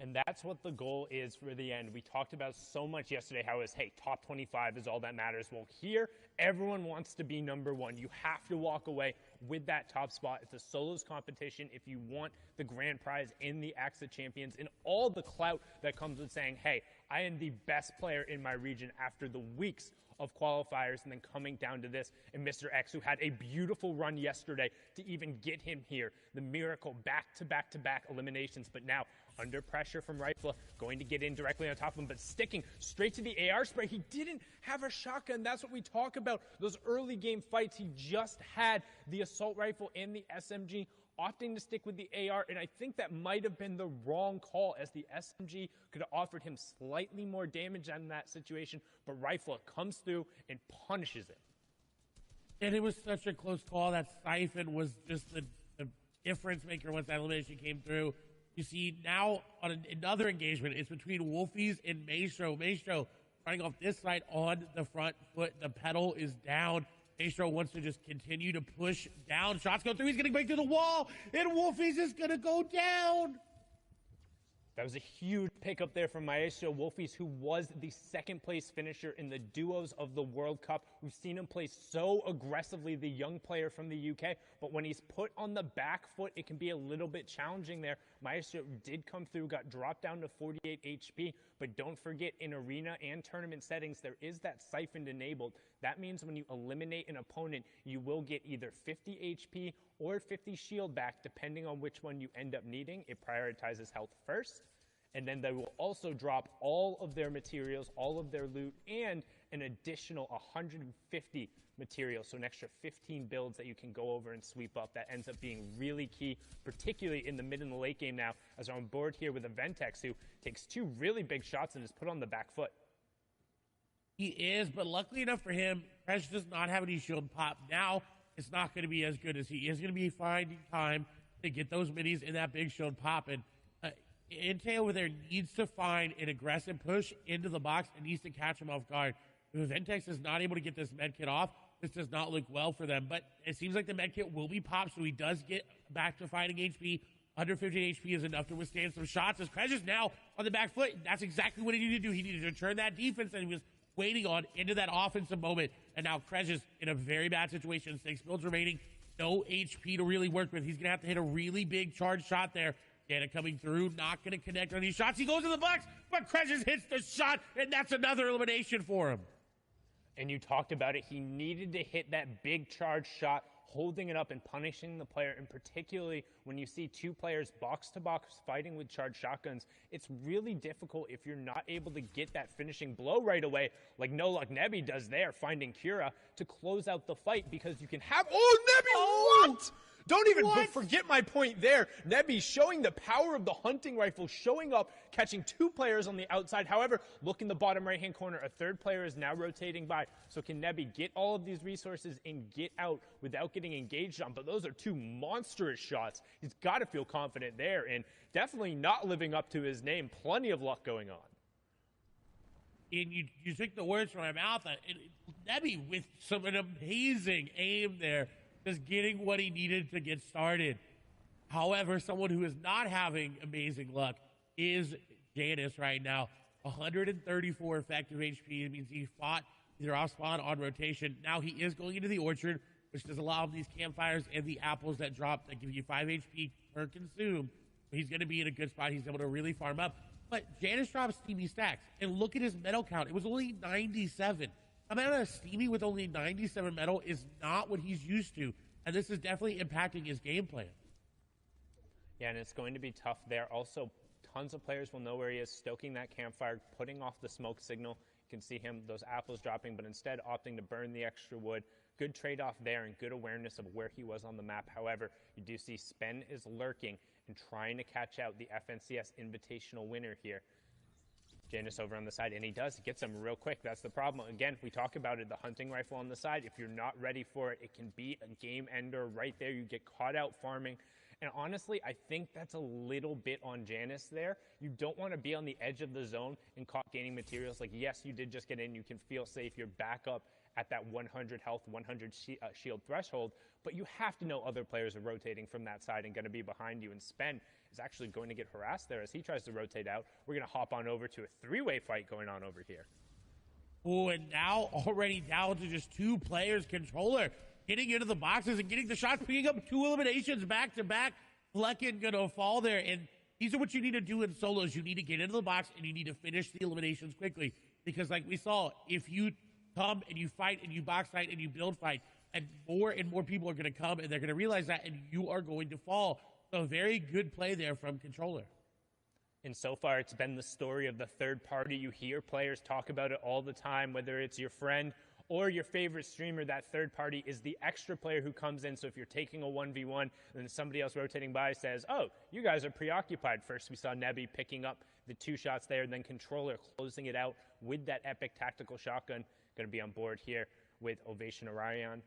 E: And that's what the goal is for the end. We talked about so much yesterday how it's, hey, top 25 is all that matters. Well, here, everyone wants to be number 1. You have to walk away with that top spot. It's a solos competition if you want the grand prize in the AXA Champions and all the clout that comes with saying, hey, I am the best player in my region after the weeks of qualifiers and then coming down to this. And Mr. X, who had a beautiful run yesterday to even get him here. The miracle back-to-back-to-back eliminations, but now under pressure from Rifle, going to get in directly on top of him, but sticking straight to the AR spray. He didn't have a shotgun. That's what we talk about. Those early game fights, he just had the assault rifle and the SMG, opting to stick with the AR, and I think that might have been the wrong call, as the SMG could have offered him slightly more damage in that situation, but Rifle comes through and punishes it.
F: And it was such a close call. That Siphon was just the difference maker once that elimination came through. You see now on another engagement, it's between Wolfies and Maestro. Maestro running off this side on the front foot. The pedal is down. Maestro wants to just continue to push down. Shots go through. He's going to break through the wall. And Wolfies is going to go down.
E: That was a huge pickup there from Maestro Wolfies, who was the 2nd place finisher in the duos of the World Cup. We've seen him play so aggressively, the young player from the UK, but when he's put on the back foot, it can be a little bit challenging there. Maestro did come through, got dropped down to 48 HP, but don't forget, in arena and tournament settings, there is that siphon enabled. That means when you eliminate an opponent, you will get either 50 HP or 50 shield back, depending on which one you end up needing. It prioritizes health first, and then they will also drop all of their materials, all of their loot, and an additional 150 materials, so an extra 15 builds that you can go over and sweep up. That ends up being really key, particularly in the mid and the late game now, as we're on board here with a Ventex, who takes 2 really big shots and is put on the back foot.
F: He is, but luckily enough for him, Crash does not have any shield pop. Now, it's not going to be as good, as he is going to be finding time to get those minis in that big shield pop. And Intel over there needs to find an aggressive push into the box and needs to catch him off guard. If Ventex is not able to get this medkit off, this does not look well for them. But it seems like the medkit will be popped, so he does get back to fighting HP. Under 15 HP is enough to withstand some shots. As Crash is now on the back foot, that's exactly what he needed to do. He needed to turn that defense that he was waiting on into that offensive moment. And now Crash is in a very bad situation. 6 builds remaining. no HP to really work with. He's going to have to hit a really big charge shot there. Dana coming through, not going to connect on these shots. He goes in the box, but Crashes hits the shot, and that's another elimination for him.
E: And you talked about it. He needed to hit that big charge shot, holding it up and punishing the player. And particularly when you see two players box to box fighting with charged shotguns, it's really difficult if you're not able to get that finishing blow right away, like No Luck Nebby does there, finding Kira to close out the fight, because you can have.
G: Oh, Nebby, what? Don't even forget my point there. Nebby showing the power of the hunting rifle, showing up, catching two players on the outside. However, look in the bottom right-hand corner. A third player is now rotating by. So can Nebby get all of these resources and get out without getting engaged on? But those are two monstrous shots. He's got to feel confident there, and definitely not living up to his name. Plenty of luck going on.
F: And you took the words from my mouth. Nebby with an amazing aim there, just getting what he needed to get started. However, someone who is not having amazing luck is Janice right now. 134 effective HP. It means he fought either off spawn on rotation. Now he is going into the orchard, which does allow these campfires and the apples that drop that give you 5 HP per consume. So he's going to be in a good spot. He's able to really farm up. But Janice drops Steamy stacks. And look at his medal count. It was only 97. Amount of Steamy with only 97 medal is not what he's used to, and this is definitely impacting his game plan.
E: Yeah, and it's going to be tough there. Also, tons of players will know where he is, stoking that campfire, putting off the smoke signal. You can see him, those apples dropping, but instead opting to burn the extra wood. Good trade-off there and good awareness of where he was on the map. However, you do see Spen is lurking and trying to catch out the FNCS Invitational winner here. Janus over on the side, and he gets him real quick. That's the problem. Again, we talk about it, the hunting rifle on the side. If you're not ready for it, it can be a game ender right there. You get caught out farming. And honestly, I think that's a little bit on Janus there. You don't want to be on the edge of the zone and caught gaining materials. Like, yes, you did just get in. You can feel safe. You're back up at that 100 health, 100 shield threshold. But you have to know other players are rotating from that side and going to be behind you. And Spen is actually going to get harassed there as he tries to rotate out. We're going to hop on over to a three-way fight going on over here.
F: Oh, and now already down to just two players. Controller getting into the boxes and getting the shots, picking up 2 eliminations back to back. Flecken gonna fall there, and these are what you need to do in solos. You need to get into the box and you need to finish the eliminations quickly, because like we saw, if you come and you fight and you box fight and you build fight, and more people are gonna come and they're gonna realize that, and you are going to fall. So very good play there from Controller.
E: And so far, it's been the story of the third party. You hear players talk about it all the time, whether it's your friend or your favorite streamer. That third party is the extra player who comes in. So if you're taking a 1v1 and then somebody else rotating by says, oh, you guys are preoccupied. First, we saw Nebby picking up the 2 shots there, and then Controller closing it out with that epic tactical shotgun. Going to be on board here with Ovation Orion.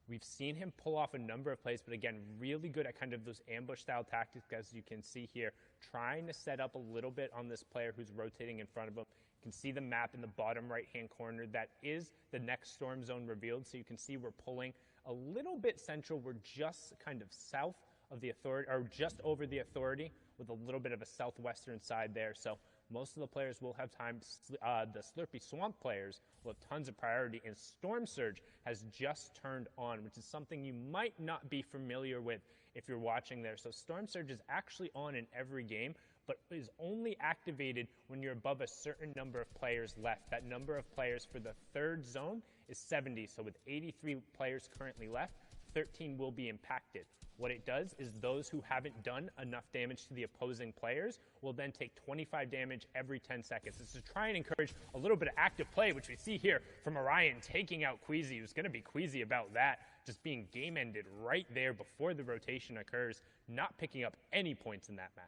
E: We've seen him pull off a number of plays, but again, really good at kind of those ambush-style tactics, as you can see here, trying to set up a little bit on this player who's rotating in front of him. You can see the map in the bottom right-hand corner. That is the next storm zone revealed, so you can see we're pulling a little bit central. We're just kind of south of the authority, or just over the authority, with a little bit of a southwestern side there. So most of the players will have time. The Slurpy Swamp players will have tons of priority, and Storm Surge has just turned on, which is something you might not be familiar with if you're watching there. So Storm Surge is actually on in every game, but is only activated when you're above a certain number of players left. That number of players for the third zone is 70. So with 83 players currently left, 13 will be impacted. What it does is those who haven't done enough damage to the opposing players will then take 25 damage every 10 seconds. It's to try and encourage a little bit of active play, which we see here from Orion taking out Queasy, who's going to be queasy about that, just being game ended right there before the rotation occurs, not picking up any points in that match.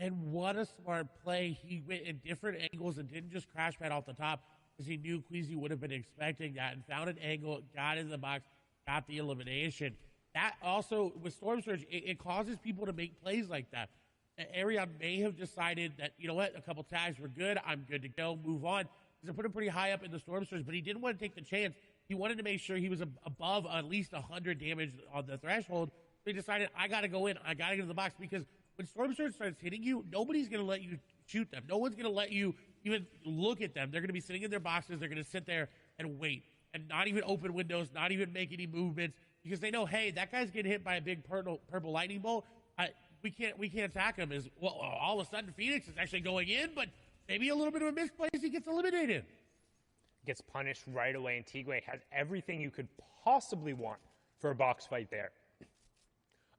F: And what a smart play. He went in different angles and didn't just crash pad off the top, because he knew Queasy would have been expecting that, and found an angle, got in the box, got the elimination. That also, with Storm Surge, it causes people to make plays like that. Arion may have decided that, you know what, a couple tags were good, I'm good to go, move on. He's put him pretty high up in the Storm Surge, but he didn't want to take the chance. He wanted to make sure he was above at least 100 damage on the threshold. So he decided, I got to go in, I got to get in the box, because when Storm Surge starts hitting you, nobody's going to let you shoot them. No one's going to let you even look at them. They're going to be sitting in their boxes. They're going to sit there and wait. and not even open windows, not even make any movements, because they know, hey, that guy's getting hit by a big purple lightning bolt. We can't attack him. Well, all of a sudden Phoenix is actually going in, but maybe a little bit of a misplace, he gets eliminated.
E: Gets punished right away, and Tigwe has everything you could possibly want for a box fight there.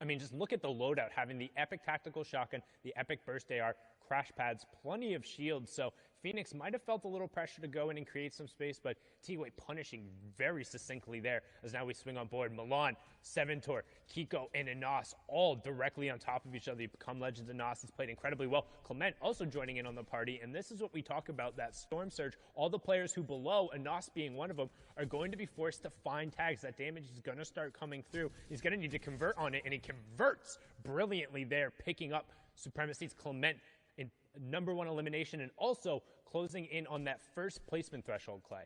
E: I mean, just look at the loadout, having the epic tactical shotgun, the epic burst AR, crash pads, plenty of shields. So Phoenix might have felt a little pressure to go in and create some space, but Tigwe punishing very succinctly there as now we swing on board. Milan, Seventor, Kiko, and Anas all directly on top of each other. They become legends. Anas has played incredibly well. Clement also joining in on the party, and this is what we talk about, that storm surge. All the players who below, Anas being one of them, are going to be forced to find tags. That damage is going to start coming through. He's going to need to convert on it, and he converts brilliantly there, picking up supremacies. Clement in #1 elimination, and also closing in on that first placement threshold, Clay.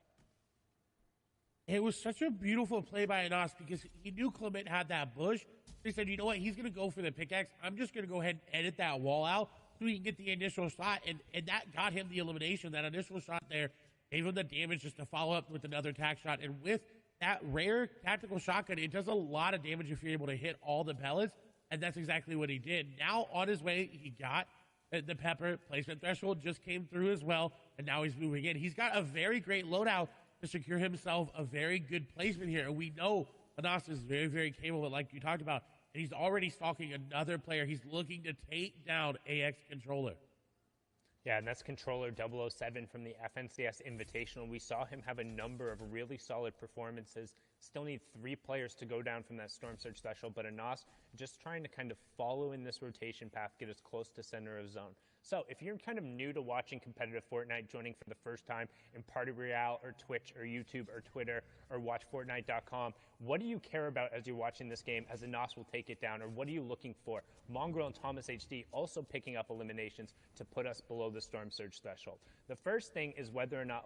F: It was such a beautiful play by Anas because he knew Clement had that bush. He said, you know what, he's going to go for the pickaxe. I'm just going to go ahead and edit that wall out so he can get the initial shot, and that got him the elimination. That initial shot there gave him the damage just to follow up with another tack shot, and with that rare tactical shotgun, it does a lot of damage if you're able to hit all the pellets, and that's exactly what he did. Now, on his way, he got the pepper placement threshold, just came through as well, and now he's moving in. He's got a very great loadout to secure himself a very good placement here, and we know Anas is very, very capable, like you talked about, and he's already stalking another player. He's looking to take down AX Controller.
E: Yeah, and that's Controller 007 from the FNCS Invitational. We saw him have a number of really solid performances. Still need 3 players to go down from that Storm Surge special, but Anas just trying to kind of follow in this rotation path, get as close to center of zone. So if you're kind of new to watching competitive Fortnite, joining for the first time in Party Royale or Twitch or YouTube or Twitter or watchfortnite.com, what do you care about as you're watching this game as Anas will take it down, or what are you looking for? Mongrel and Thomas HD also picking up eliminations to put us below the Storm Surge threshold. The first thing is whether or not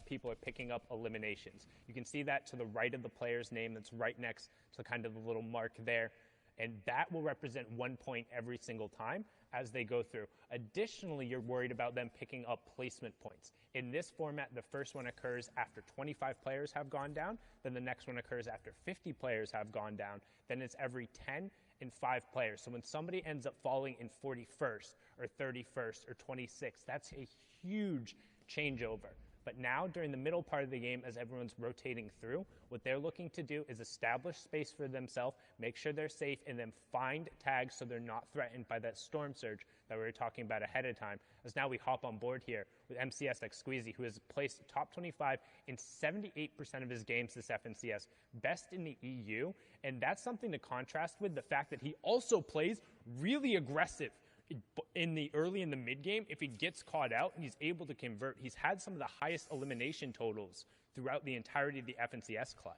E: people are picking up eliminations. You can see that to the right of the player's name that's right next to kind of the little mark there. And that will represent 1 point every single time as they go through. Additionally, you're worried about them picking up placement points. In this format, the first one occurs after 25 players have gone down, then the next one occurs after 50 players have gone down, then it's every 10 and 5 players. So when somebody ends up falling in 41st or 31st or 26th, that's a huge changeover. But now, during the middle part of the game, as everyone's rotating through, what they're looking to do is establish space for themselves, make sure they're safe, and then find tags so they're not threatened by that storm surge that we were talking about ahead of time. As now we hop on board here with MCS like Squeezy, who has placed top 25 in 78% of his games this FNCS, best in the EU, and that's something to contrast with the fact that he also plays really aggressive in the early and the mid game. If he gets caught out and he's able to convert, he's had some of the highest elimination totals throughout the entirety of the FNCS, Clay.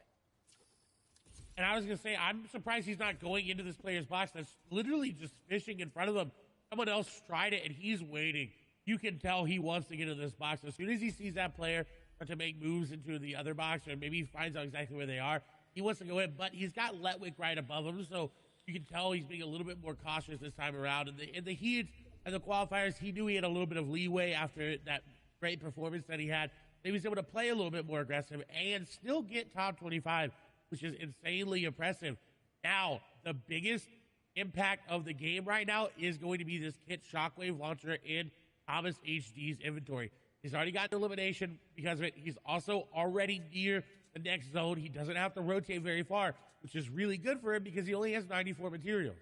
F: And I was going to say, I'm surprised he's not going into this player's box that's literally just fishing in front of him. Someone else tried it, and he's waiting. You can tell he wants to get into this box. As soon as he sees that player start to make moves into the other box, or maybe he finds out exactly where they are, he wants to go in. But he's got Letwick right above him, so you can tell he's being a little bit more cautious this time around. In the heat and the qualifiers, he knew he had a little bit of leeway after that great performance that he had. He was able to play a little bit more aggressive and still get top 25, which is insanely impressive. Now, the biggest impact of the game right now is going to be this Kit Shockwave launcher in Thomas HD's inventory. He's already got the elimination because of it. He's also already near the next zone. He doesn't have to rotate very far, which is really good for him because he only has 94 materials.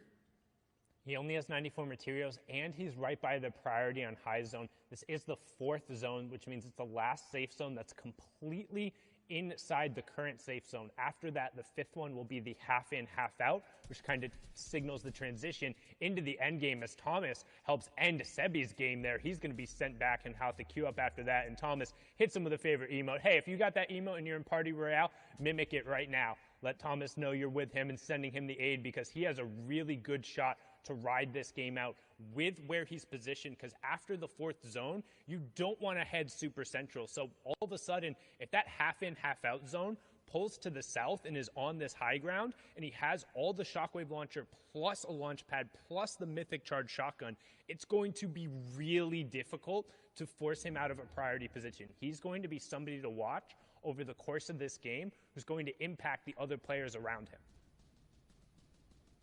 E: He only has 94 materials, and he's right by the priority on high zone. This is the 4th zone, which means it's the last safe zone that's completely inside the current safe zone. After that, the 5th one will be the half in, half out, which kind of signals the transition into the end game as Thomas helps end Sebi's game there. He's going to be sent back and have to queue up after that, and Thomas hits him with a favorite emote. Hey, if you got that emote and you're in Party Royale, mimic it right now. Let Thomas know you're with him and sending him the aid, because he has a really good shot to ride this game out with where he's positioned, because after the 4th zone, you don't want to head super central. So all of a sudden, if that half in, half out zone pulls to the south and is on this high ground, and he has all the shockwave launcher plus a launch pad plus the mythic charge shotgun, it's going to be really difficult to force him out of a priority position. He's going to be somebody to watch over the course of this game who's going to impact the other players around him.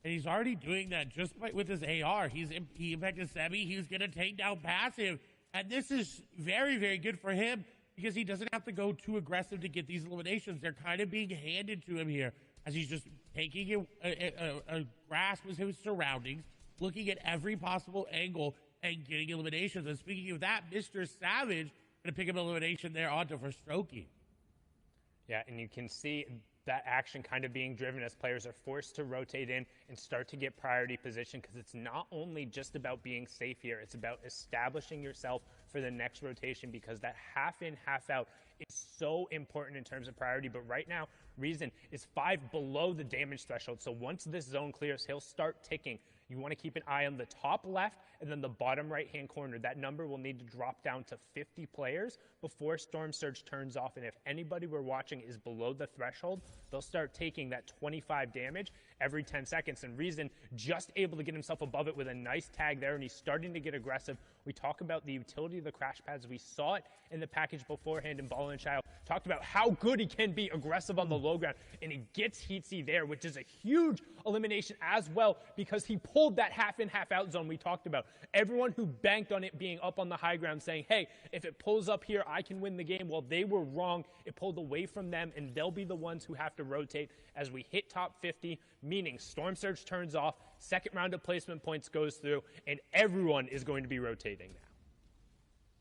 F: And he's already doing that just with his AR. He impacted Sebi. He's going to take down passive. And this is very, very good for him because he doesn't have to go too aggressive to get these eliminations. They're kind of being handed to him here as he's just taking a grasp of his surroundings, looking at every possible angle and getting eliminations. And speaking of that, Mr. Savage going to pick up an elimination there onto for Strokey.
E: Yeah, and you can see that action kind of being driven as players are forced to rotate in and start to get priority position, because it's not only just about being safe here, it's about establishing yourself for the next rotation, because that half in, half out is so important in terms of priority. But right now, Reason is 5 below the damage threshold. So once this zone clears, he'll start ticking. You want to keep an eye on the top left and then the bottom right-hand corner. That number will need to drop down to 50 players before Storm Surge turns off. And if anybody we're watching is below the threshold, they'll start taking that 25 damage every 10 seconds. And Reason just able to get himself above it with a nice tag there, and he's starting to get aggressive. We talk about the utility of the crash pads. We saw it in the package beforehand, and Ball and Child talked about how good he can be aggressive on the low ground, and he gets Heatsy there, which is a huge elimination as well, because he pulled that half in, half out zone we talked about. Everyone who banked on it being up on the high ground saying, hey, if it pulls up here, I can win the game. Well, they were wrong. It pulled away from them, and they'll be the ones who have to rotate as we hit top 50, meaning Storm Surge turns off, second round of placement points goes through, and everyone is going to be rotating now.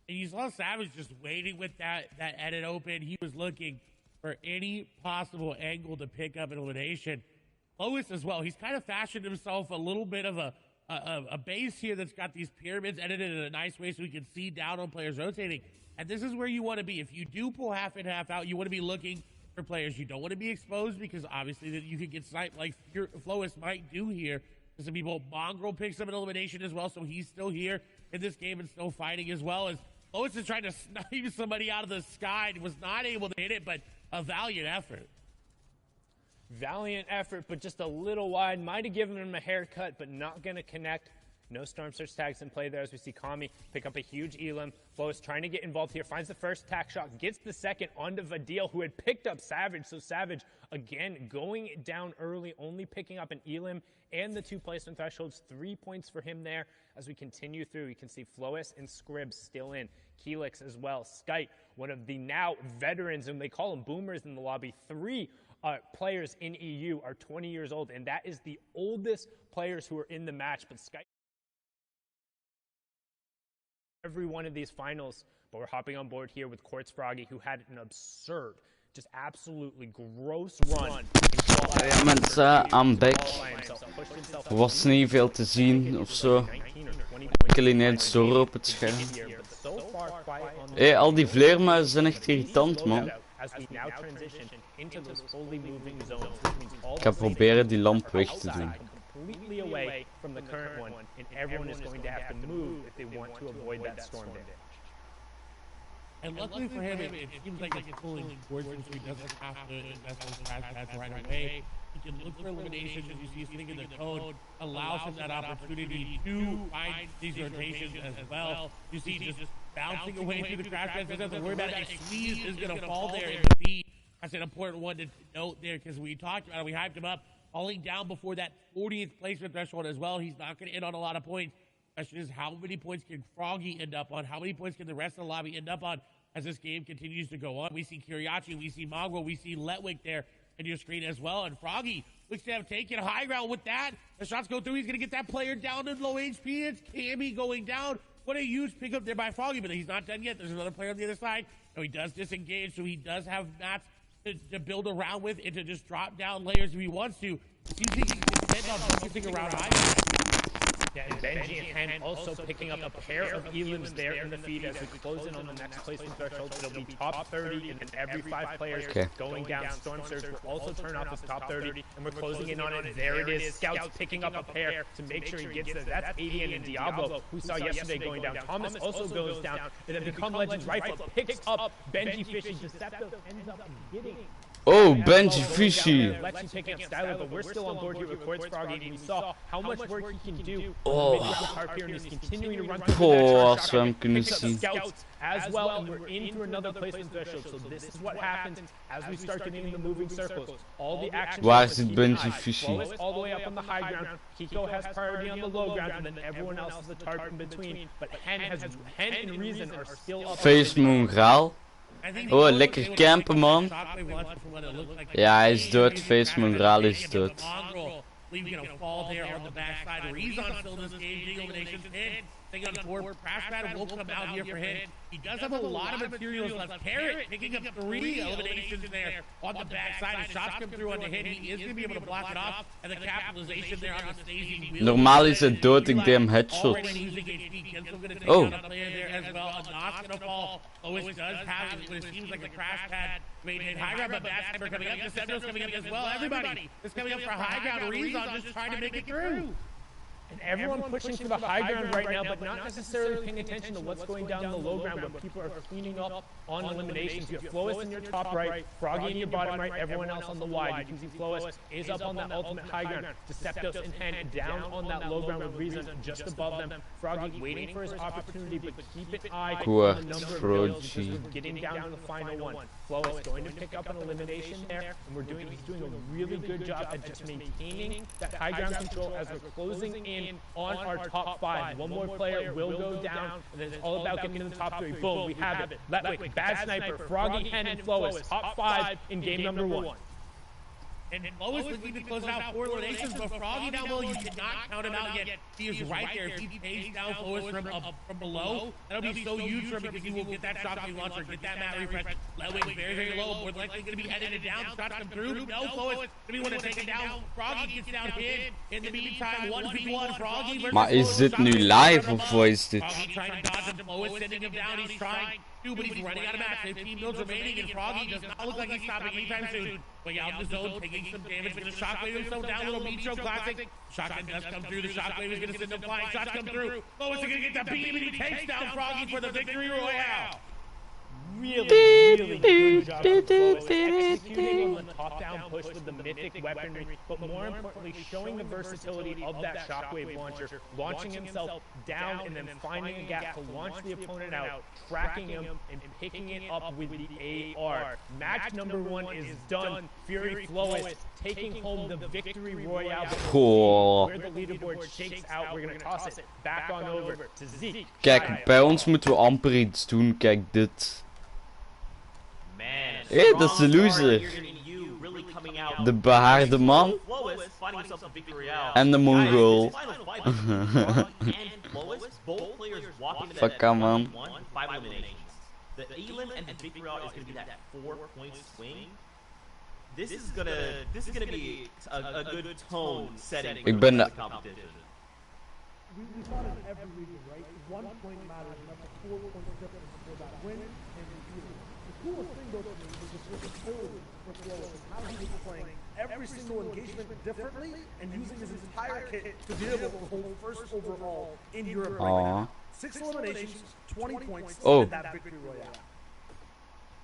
F: And you saw Savage just waiting with that edit open. He was looking for any possible angle to pick up an elimination. Lois as well. He's kind of fashioned himself a little bit of a base here that's got these pyramids edited in a nice way so we can see down on players rotating. And this is where you want to be. If you do pull half in, half out, you want to be looking for players. You don't want to be exposed because obviously that you could get sniped like Flois might do here. Some people, Mongrel picks up an elimination as well, so he's still here in this game and still fighting as well. As Lois is trying to snipe somebody out of the sky and was not able to hit it, but a valiant effort.
E: Valiant effort, but just a little wide. Might have given him a haircut, but not going to connect. No Storm Surge tags in play there as we see Kami pick up a huge elim. Flois trying to get involved here, finds the first tack shot, gets the second onto Vadil, who had picked up Savage. So Savage, again, going down early, only picking up an elim and the 2 placement thresholds. 3 points for him there. As we continue through, you can see Flois and Scribs still in. Keelix as well. Skite, one of the now veterans, and they call them boomers in the lobby. 3 players in EU are 20 years old, and that is the oldest players who are in the match. But Skite, every one of these finals, but we're hopping on board here with Quartz Froggy, who had an absurd, just absolutely gross run.
A: Ja mensen, I'm back. Er was niet veel te zien of zo. Ik alleen net door op het scherm. Hé, al die vleermuizen zijn echt irritant, man. Ik ga proberen die lamp weg te doen.
E: Completely away from the current one, and everyone is going to have to move if they want to avoid that storm damage.
F: And luckily for him, it seems like it's pulling towards him, so he doesn't have to invest those crash pads right away. He can look for eliminations, as you see he's thinking the code allows him that opportunity to find these rotations as well. You see just bouncing away through the crash pads, doesn't have to worry about it. A squeeze is going to fall there in defeat. That's an important one to note there, because we talked about it, we hyped him up. Falling down before that 40th placement threshold as well. He's not going to end on a lot of points. Question is, how many points can Froggy end up on? How many points can the rest of the lobby end up on as this game continues to go on? We see Kiriachi, we see Mongrel, we see Letwick there in your screen as well. And Froggy looks to have taken high ground with that. The shots go through. He's going to get that player down to low HP. It's Cammy going down. What a huge pickup there by Froggy, but he's not done yet. There's another player on the other side. So he does disengage, so he does have mats to build around with and to just drop down layers if he wants to. Seems he can depend on focusing around high.
E: Yeah, and Benji and Hen also picking up a pair of elims there in the feed as we close in on the next placement threshold. It'll be top 30, and then every 5 players going down. Storm Surge will also turn off his top 30, and we're closing in on it. There it is. Scouts picking up a pair to make sure he gets there. That's Adian and Diablo, who saw yesterday going down. Thomas also goes down, and then Become Legends Rifle picks up Benji Fish's Deceptive, ends up getting
A: Oh, Benji Fishy.
B: Let you pick up Skylar, but we're still on board here with Quartz Froggy, and we saw how much work he can do.
A: Oh.
B: And he's continuing to run through
A: Oh,
B: the
A: als we hem kunnen
B: picks up
A: zien.
B: scouts as well, and we're into another placement threshold. So this is what happens as we start getting in the moving circles. All the action.
A: Waar zit Benji Fishy?
B: Flawless all the way up on the high ground. Kiko has priority on the low ground, and then everyone else is a target in between. But Hen and Reason are still up.
A: Face Mongraal. Oh, lekker campen, man. Ja, hij is dood. Face Mongraal is dood.
F: Fall there on the backside. Reason still in this game, getting eliminations. Thing on board. Crash Pad will come out here for him. He does have a lot of materials left. Carrot picking up 3 eliminations there on the backside. As shots come through on the hit, he is going to be able to block it off. And the capitalization there on the staging wheel.
A: Normaal is het dood, ik deed hem headshot. Oh.
F: Lois does have what it seems like a crash pad. Made it high ground, but Bass Sniper coming up. Decepto's coming up as well. Everybody is coming up for high ground. Rezon just trying to make it through.
B: And everyone pushing for the high ground right now, but not necessarily paying attention to what's going down the low ground, but people are cleaning up on eliminations. You have Flois in your top right, Froggy in your bottom right, everyone else on the wide. You can see Flois is up on that ultimate high ground. Deceptos and Hen down on that low ground with Reason just above them. Froggy waiting for his opportunity, but keep an eye on the number of kills because we're getting down to the final one. Flois going to pick up an elimination there, and he's doing a really good job at just maintaining that high ground control as we're closing in on our top 5. One more player will go down, and then it's all about getting in the top 3. Boom, we have it. Letwick, Bad Sniper, Froggy, Hen, and Flois. Top 5 in game number 1.
F: And Lois looking to close out 4 eliminations, but Froggy down below, you cannot count him out yet. He is right there. If he pays down Lois from below, that'll be so huge for him because he will get that shot launcher, get that mat refresh. Letwick very, very low. More likely going to be headed down. Shots come through. No, Lois going to be one to take it down. Froggy gets down hit. In the meantime, 1v1. Froggy versus
A: Maar is dit nu live of wat is dit?
F: Froggy trying to dodge him. Lois sending him down. He's trying to, but he's running out of match. 15 mils remaining, and Froggy does not look like he's stopping anytime soon. Going out in the zone, taking some damage, but the shockwave himself down. Little Micho classic. Shotgun does come through. The shockwave is going to send him flying. Shots come through. Lois is going to get the beam, and he takes down Froggy for the victory royale.
B: Really good job from Flois, executing on the top-down push with the mythic weaponry, but more importantly, showing the versatility of that shockwave launcher, launching himself down and then finding a gap to launch the opponent out, tracking him, and picking it up with the AR. Match number 1 is done. Fury Flois taking home the victory royale. Where the leaderboard shakes out, we're going to toss it back on over to Zeke.
A: Kijk, bij ons moeten we amper iets doen. Kijk dit. Hé, dat is de loser. De behaarde man. En de Mongool. Fuck man.
B: The Elim and the Victory Royale is going to be that 4-point swing. This is gonna be a good tone setting for the competition.
C: We thought in every region, right? 1 point matters, and that's a 4-point difference for that win and defeat. The coolest thing though to me was just the code for Flois and how he was playing every single engagement differently and using his entire kit to be able to hold first overall in Europe right now. 6 eliminations, 20 points, and that victory royale.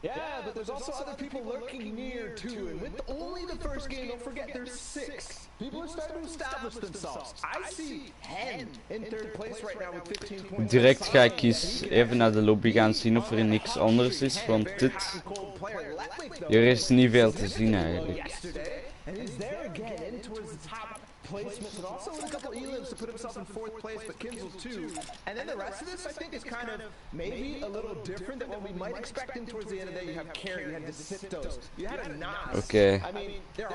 D: Yeah, but there's also other people lurking near too, and with only the first game, don't forget there's 6. People are starting to establish themselves. I see Hen in 3rd place right now with 15 points.
A: Direct ga ik eens even naar de lobby gaan zien of er niks anders is, want dit... Er is niet veel te zien eigenlijk.
D: And he's there again, in towards the top placement, but also with a couple elims to put himself in 4th place, but Kinzel too. And then the rest of this, I think, is kind of maybe a little different than what we might expect him towards the end of the day. You have Carry, you had Deceptos, you had a Nas.
A: Oké.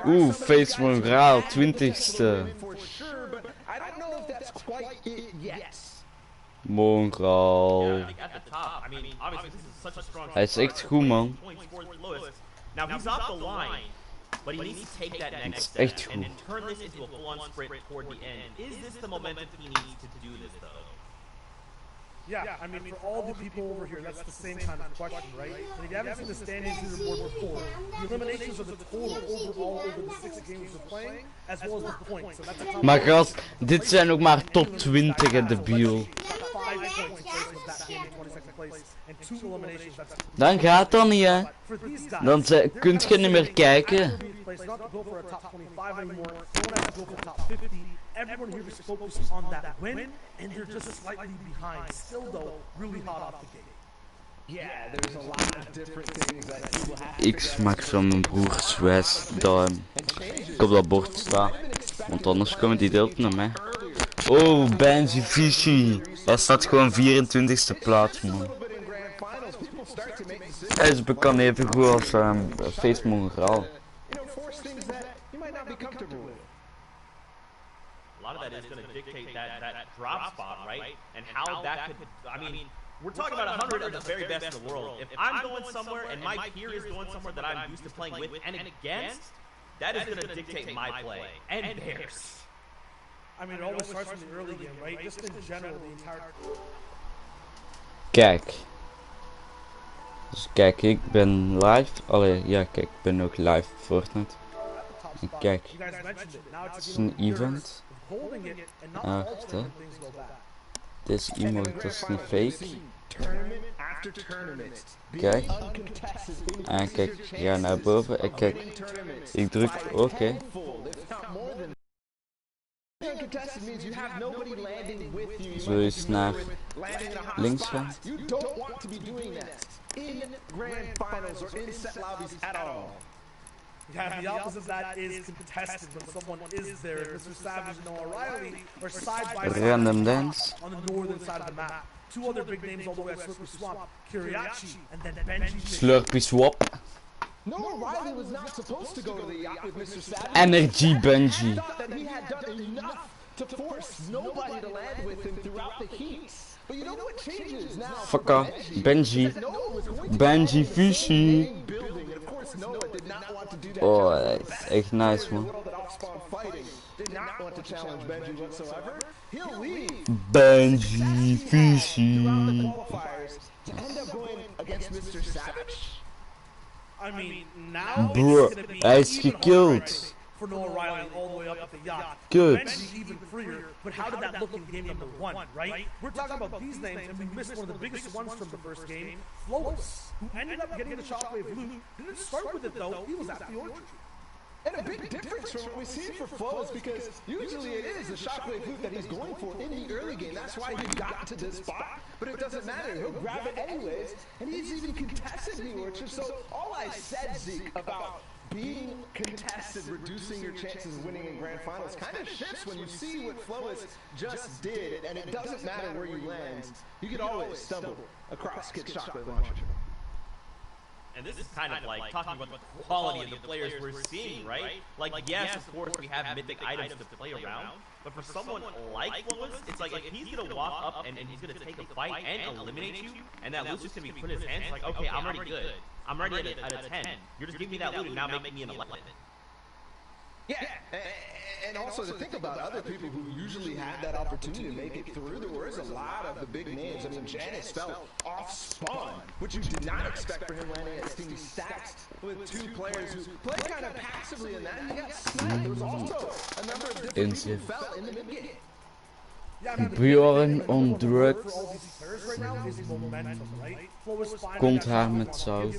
A: Oeh, Face Mongraal, 20ste.
D: I don't know if that's quite it yet.
A: Mongraal. Hij is echt goed, man.
B: Now he's off the line, but he needs to take that next step and turn this into a full-on sprint toward the end. Is this the momentum he needs to do this, though?
C: Yeah, I mean, for all the people over here, that's the same kind of question, right? And if you haven't seen the standings leaderboard before, the eliminations are the total overall over the 6 games we're playing, as well as the points. So that's a
A: Maar gast, dit zijn nog maar top 20 en debiel.
C: 5 points in place of that game in 20 seconds. place and 2 eliminations. That's
A: Dan gaat dat niet, hè.
C: for these guys.
A: Dan kunt je niet meer kijken.
C: Place not to go for a top 25 anymore. Don't have to go for top 50. Everyone here is focused on that win, and they're just slightly behind. Still though, really hot off the gate.
D: Yeah, there's a lot of different things that people have to
A: Ik smaak van mijn broers wijs dat ik op dat bord sta. Want anders komen die deelt naar mij. Oh, Benji Fishy. Hij staat gewoon 24e plaats, man. Hij is bekend even goed als feestmongraal.
B: A lot of that is going to dictate that drop spot, right? And how that could, I mean, we're talking about 100 of the very best in the world. If I'm going somewhere and my peer is going somewhere that I'm used to playing with and against, that is going to dictate my play and theirs.
C: I mean, it always starts from the early game, right? Just in general, the entire...
A: Kijk. Dus kijk, ik ben live. Allee, ja, kijk, ik ben ook live Fortnite. En kijk. Het is een event. Wacht, hè. Deze emote, dat is niet fake. Kijk. En kijk, ik ga naar boven en kijk. Ik druk oké. Zo eens naar links gaan.
C: Yeah, the opposite of that is contested when someone is there. Mr. Savage and Noah Riley are side by side
A: Random dance
C: on the northern side of the map. 2 other big names all the way at Slurpy Swamp, Kiriachi and then Benji.
A: Slurpy Swap.
D: Noah Riley was not supposed to go to the yacht with Mr. Savage.
A: Energy Benji.
D: That he had done enough to force nobody to land with him throughout the heat. But you know what changes now?
A: Fucker, Benji. Benji Fishy. Oh, dat is echt nice, man. Benji Fishy.
C: I mean, now
A: Bro, hij is gekillt.
C: For Noah Riley all the way up at the yacht.
A: Good.
C: Benji even freer, but how did that look in game number 1, right? We're talking about these names, and we missed one of the biggest ones from the first game, Flawless, who ended up getting the shockwave loot. Didn't start with it though, he was at the orchard.
D: And a big difference from what we see for Flow is because usually it is the shockwave loot that he's going for in the early game. That's why he got to this spot. But it doesn't matter. He'll grab it anyways. And he's even contested the orchard. So all I said, Zeke, about being contested, reducing your chances of winning in grand finals kind of shifts when you see what Flois just did. And it doesn't matter where you land. You can always stumble across Kid's shockwave launcher.
B: And this is kind of like talking about the quality of the players we're seeing, right? Like, yes, of course, we have mythic items to play around, but for someone like Flawless, it's like if he's going to walk up and he's going to take a fight and eliminate you, and that loot's just going to be put in his hands, like, okay, I'm already good. I'm ready at a 10. You're just giving me that loot and now making me an 11.
D: Yeah, and also to think about other people who usually had that opportunity to make it through, there was a lot of the big names. I mean, Janice fell off spawn, which you did not expect for him landing at Steamy Stacks with 2 players who played kind of passively in that, and he got sniped. There was also a number of different people who fell in the mid-game.
A: Bjorn on drugs. Komt haar met zout.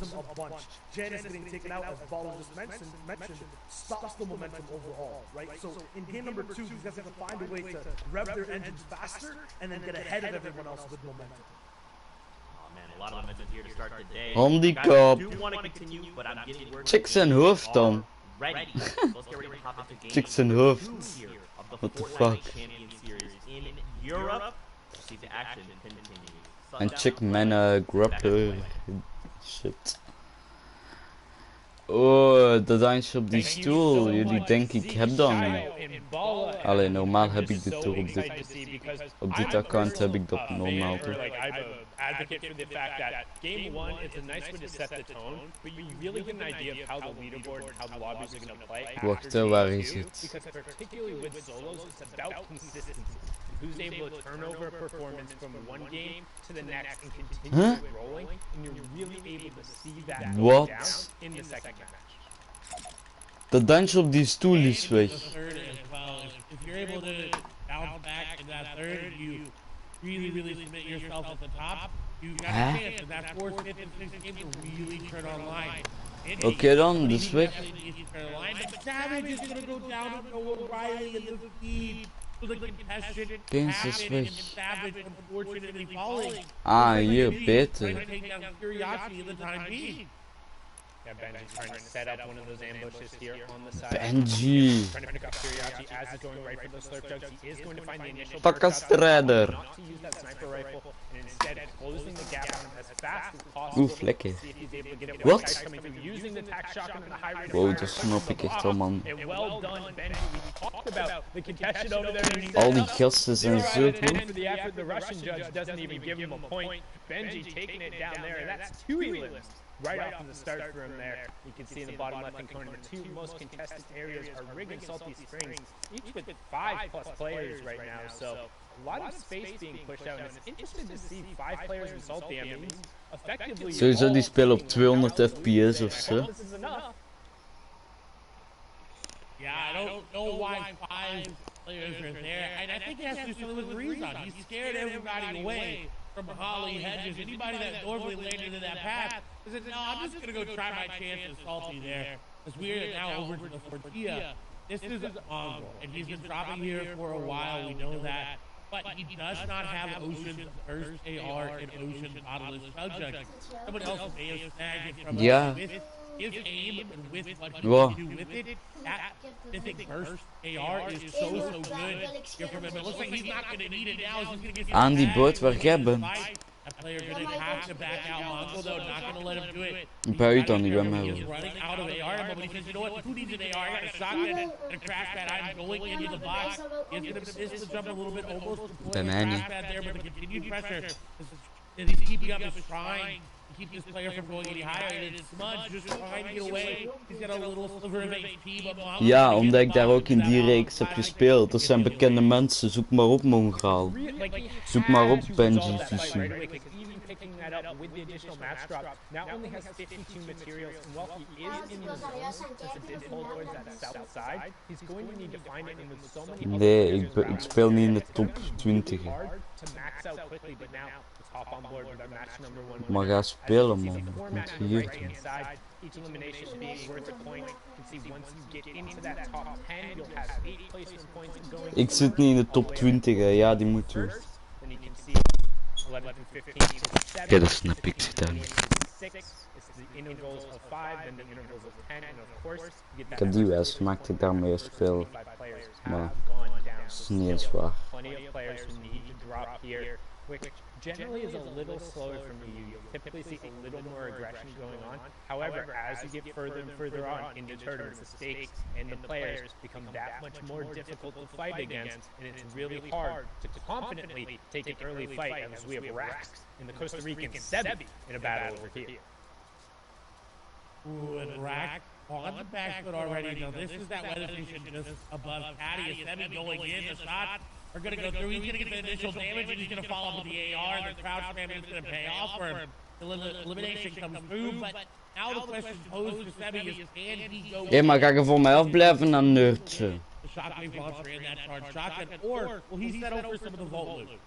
C: Janice getting taken out, as Baller just mentioned, stops the momentum overall, right? So in game number 2, these guys have to find a way to rev their engines faster and then get ahead of everyone else with momentum.
B: Oh man, a lot of momentum here to start the day.
A: Handicap.
B: Check
A: zijn hoofd dan. Check zijn hoofd. What the fuck. En check mijn grapper. Shit. Oh, dat dansje op die stoel. Jullie denken ik heb dat niet. Alleen normaal heb ik dit toch op dit account heb ik dat normaal toch.
E: Advocate for the fact that game 1 it's a nice way to set the tone, but you really get an idea of how the leaderboard and how the lobbies are going to play.
A: Wacht, waar is het?
E: Because particularly with solos, it's about consistency. Who's able to turn over a performance from one game to the next and continue it rolling, and you're really able to see that go down in the second match.
A: Dat dansje op die stoel is weg.
F: If you're able to bounce back in that third, you really submit yourself at the top. You got a chance in that 4th, 5th, and 6th game to really turn online.
A: Oké dan, dus weg.
F: Savage is gonna go down to Noah Riley in the feed. So the contestant
A: Pins is
F: happened,
A: weg.
F: and Savage unfortunately falling.
A: Ah, hier,
F: Trying
A: beter.
F: to take down Curiosity in the time being.
G: Yeah, Benji's trying to set up one of those ambushes here on the side.
A: Benji.
G: Trying to pick up Curiosity as he's going right for the slurp jugs. He is going to find the initial
A: Pak een
G: burst shot,
A: strijder.
G: not to use that sniper rifle, and instead closing the gap on him as fast as possible.
A: Oef, lekker.
G: See if he's able to get it.
A: Wat?
G: Guys coming through, using the tac shotgun and the high rate of
A: Wow,
G: fire
A: dat
G: to
A: snap
G: push
A: ik
G: them
A: echt
G: off.
A: wel, man.
G: And well done, Benji. We talked about the contestant over there. And he
A: Al
G: said,
A: die gasten zijn zo goed.
G: for the effort, the Russian judge doesn't even give him a point. Benji taking it down there, and that's 2 elims right off from the start for him there. You can see in the bottom left-hand corner, the 2 most contested areas are Rig and Salty Springs, each with 5+ players right now. So a lot of space being pushed out, and it's interesting to see 5 players in Salty. I mean, effectively,
A: Sowieso die spelen op 200 fps of zo.
G: this is enough.
F: Yeah, I don't know why 5 players are there. And I think it has to do something with Rezon. He scared everybody away from Holly Hedges. Anybody that normally landed in that path said, no, I'm just going to go try my chance at Salty there. Because we are now over to the Fortilla. This is Mongrel, and he's been dropping here for a while. We know that. But he does not have Ocean's first AR and Ocean's bottomless subject. Someone else may have snagged it from
A: Yeah.
F: his aim and with what he
A: Wow.
F: can do with it. That mythic burst AR is so good. Here from him. It looks like he's not going to need it now. He's going to get
A: Aan die boot waar jij bent.
F: that player going to have to back out Mongrel, though, not going to let him do it.
A: Buiten die bij mij
F: He's
A: wel.
F: running out of AR ammo, but he says, you know what, who needs an AR? I got a shotgun and a crash pad. I'm going into the box. He's going to miss the jump a little bit, almost
A: Bij mij niet.
F: crash pad there, but the continued pressure that he's keeping up is trying to keep this player from going any higher, and it's Smudge just trying to get away. He's got a little sliver of HP, but Mongrel
A: Ja, omdat ik daar ook in die reeks heb gespeeld. Dat zijn bekende mensen. Zoek maar op, Mongraal. Zoek maar op, Benji Fishy.
G: Picking that up with the additional match drop, now only has 52 materials, and while he is in the zone, since it did hold towards that south side, he's going to need to find it, and with so many
A: Nee, ik speel niet in de top 20.
G: hard to max out quickly, but now let's hop on board with our match number 1.
A: Maar ga spelen, man. Wat moet je hier doen?
G: Each elimination being worth a point. You can see once you get into that top 10, you'll have 8 placement points going.
A: Ik zit niet in de top 20, hè. Ja, die moet doen.
G: Then you can see 11 through 15 to 7.
A: Oké, dat snap ik, zit daar niet.
G: 6, it's the intervals of 5, then the intervals of 10, and of course, you get
A: Ik
G: that
A: heb die wijs gemaakt dat ik daarmee speel.
G: 5 players
A: Maar
G: have gone down.
A: dat is niet eens waar.
G: Plenty of players who need to drop here, which generally is a little slower from you. You'll typically see a little more aggression going on. However, as you get further and further on into tournaments, the stakes and the players become that much more difficult to fight against, and it's really hard to confidently take an early fight, as we have Rax and the Costa Rican Sebi in a battle over here.
F: Ooh, and Rack on the back foot already. Now this is that weather station just above Patty. Is Sebi going in? The shots are going to go through. He's going to get the initial damage, and he's going to follow up with the AR. And the crouch spam is going to pay off for him. The elimination comes through, but now the question posed to Sebi is, can he go?
A: Hé, maar ga je voor mij afblijven, dan nerdje?
F: The shockwave launcher in that charge shotgun, or will he settle for some of the vault loot?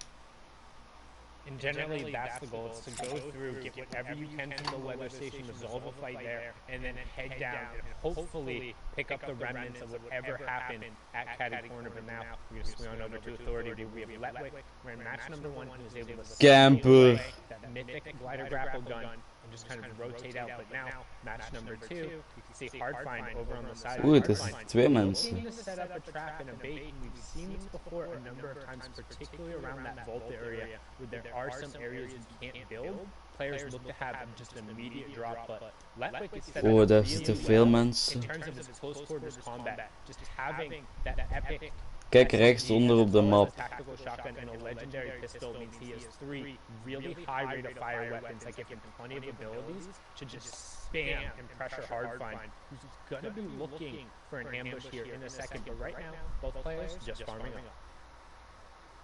G: And generally, that's the goal, is to go through, get whatever you can from the weather station, resolve a fight there, and then head down and hopefully pick up the remnants of whatever happened at Caddy Corner. But now, we're going to swing on over to Authority. We have Letwick. We're in match number 1, who was able to
A: Camper.
G: that mythic glider grapple gun and just kind of rotate out. But now, match number 2, you can see Hardfind over on the side.
A: Oeh, het is 2 mensen.
G: Looking to set up a trap and a bait, and we've seen this before a number of times, particularly around that vault area, where there are some areas you can't build. Players look to have just an immediate drop, but Letwick is set up
A: Oh, daar
G: really
A: zitten
G: well
A: veel mensen.
G: in terms of his close quarters combat. Just having that epic
A: Kijk rechtsonder op de map.
G: tactical shotgun and a legendary pistol means he has 3 really high rate of fire weapons that give him plenty of abilities to just spam and pressure Hardfind, who's gonna be looking for an ambush here in a second, but right now, both players just farming up.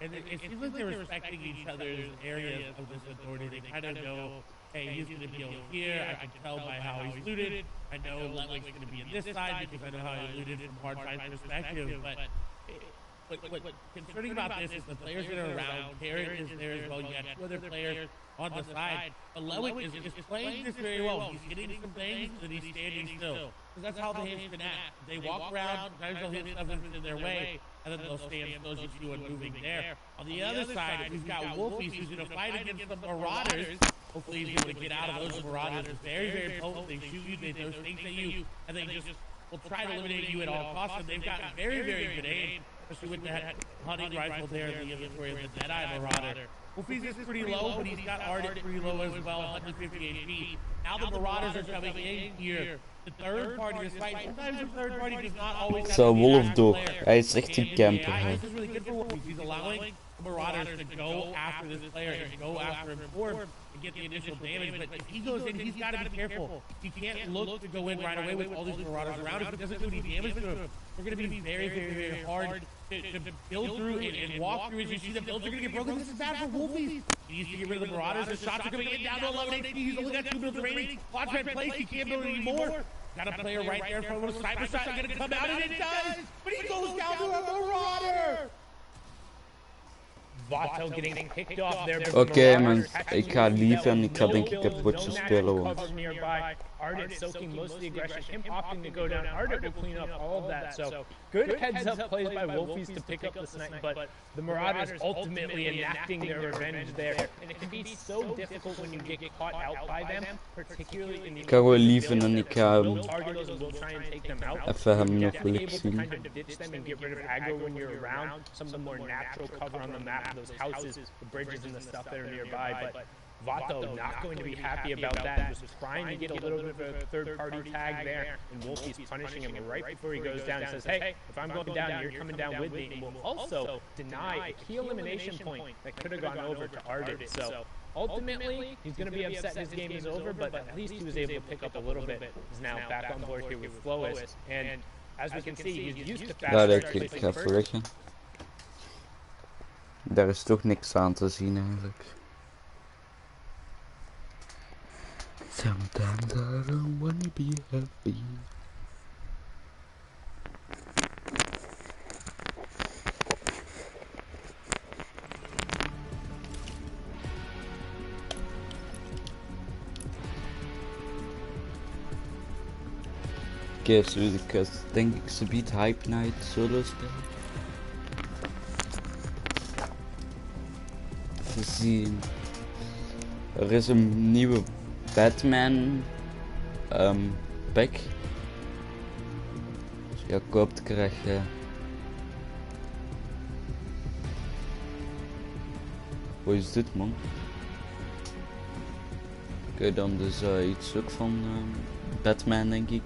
F: And it seems like they're respecting each other's areas of this authority. They kind of know, hey, he's going to be over here. I can tell by how he's looted. I know Letwick's going to be on this side because I know how he looted from Hardfind's perspective. But what's concerning about this is the players that are around. Karen is there as well. You got 2 other players on the side. But Lewick is playing this very well. He's hitting some things, and he's standing still. Because that's how the hits can act. They walk around, sometimes they'll hit stuff in their way, and then they'll stand still as you see one moving there. On the other side, we've got Wolfies who's in a fight against the Marauders. Hopefully he's able to get out of those Marauders. Very, very potent. They shoot you, they throw things at you, and they just will try to eliminate you at all costs. And they've got very, very good aim, especially with that hunting rifle there in the inventory of the Deadeye Marauder. Wolfies is pretty low, but he's got Ardent pretty low as well, 150 HP. Now the Marauders are coming in here. The third party is fighting. Sometimes the third party does not always have
A: Zo,
F: to be
A: Wolf
F: an
A: door.
F: active player.
A: Hij is echt een camper.
F: This is really good for Wolfies. He's allowing the Marauders to go after this player and go after him forward and get the initial damage. But if he goes in, he's got to be careful. He can't look to go in right away with all these Marauders around. If he doesn't do any damage to him, we're going to be very, very, very hard to build through and walk through. As you see, the builds are going to get broken. This is bad for Wolfies. He needs to get rid of the Marauders. The shots are coming in down to 11 HP. He's only got 2 builds remaining. Watch that place. He can't build anymore. Got a player right there for a little sniper shot. Going to come out, and it does. But he goes down to a Marauder.
E: Vato getting picked off there.
A: Oké, man. Ik ga lief en ik ga denk ik het potje spelen, hoor.
B: Ardent soaking most of the aggression, him opting to go down. Ardent will clean up all of that. So good heads up plays by Wolfies to pick up the snipe, but the Marauders ultimately enacting their revenge there. And it can be so difficult when you get caught out by them, particularly in the
A: Ik ga gewoon lieven en ik ga
B: will target those and will try and take them out.
A: even hem nog
B: Definitely
A: willen
B: able to
A: zien.
B: kind of ditch them and get rid of aggro when you're around. Some of the more natural cover on the map, those houses, the bridges and the stuff that are nearby, but Vato not going to be happy about that, just trying to get a little bit of a third-party tag there, and Wolfie's punishing him right before he goes down and says, hey, if I'm going down, you're coming down with me, and will also deny a key elimination point that could have gone over to Ardent. So ultimately, he's going to be upset his game is over, but at least he was able to pick up a little bit. He's now back on board here with Flois, and as we can see, he's used to fast
A: Ja,
B: starts
A: ik ga
B: placing
A: even weg, hè. Daar is toch niks aan te zien eigenlijk. Sometimes I don't wanna be happy. Oké, zo ik denk ik ze biedt Hype Night solo spelen. Te zien. Er is een nieuwe Batman pack. Als je dat koopt krijg je hoe is dit, man? Oké, dan dus iets ook van Batman, denk ik.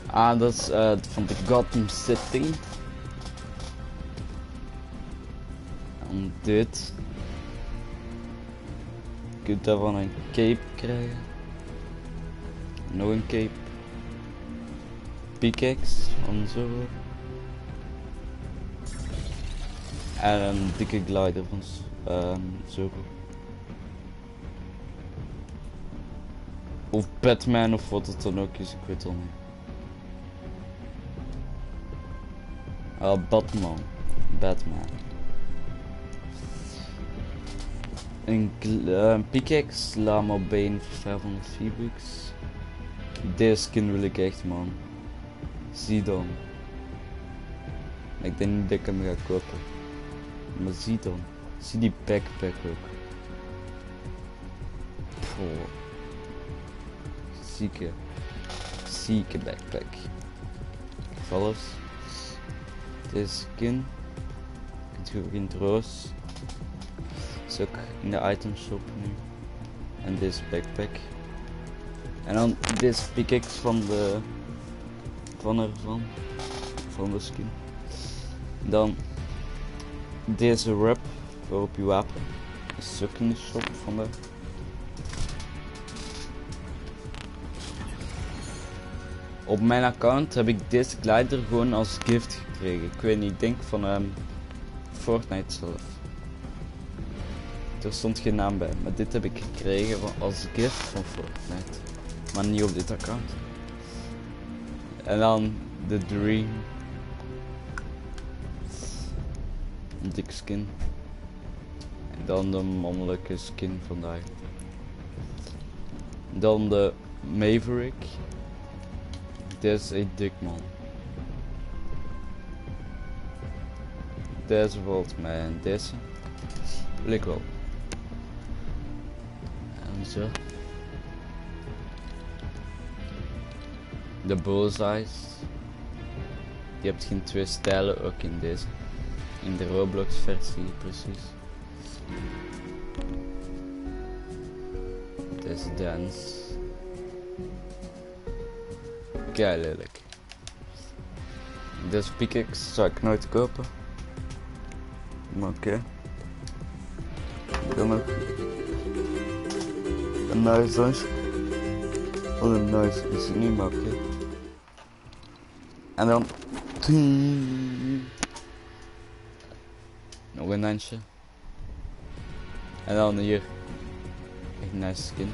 A: Ah, dat is van de Gotham City. En dit. Je kunt daarvan een cape krijgen. Nog een cape. Pickaxe van zo. En een dikke glider van zo. Of Batman of wat het dan ook is, ik weet het al niet. Batman. Een pickaxe, lama bane voor 500 V-bucks. Deze skin wil ik echt, man. Zie dan. Ik denk niet dat ik hem ga kopen. Maar zie dan. Zie die backpack ook. Poh. Zieke backpack. Alles. Deze skin. Kunt je ook in het roos. Is ook in de item shop nu. En deze backpack. En dan deze pickaxe van de skin. Dan deze wrap voor op je wapen. Is ook in de shop van de. Op mijn account heb ik deze glider gewoon als gift gekregen. Ik weet niet, ik denk van Fortnite zelf. Er stond geen naam bij, maar dit heb ik gekregen als gift van Fortnite. Maar niet op dit account. En dan de Dream. Een dik skin. En dan de mannelijke skin vandaag. Dan de Maverick. Dit is een dik man. Deze valt mij en deze. Wil ik wel. En zo. De bullseyes. Je hebt geen twee stijlen, ook in deze. In de Roblox versie precies. Deze dance. Kei lelijk. Deze pickaxe zou ik nooit kopen. Maar oké. Dan ook een nice dance. Wat een nice is het niet, maar oké. En dan nog een dansje. En dan hier echt nice skin.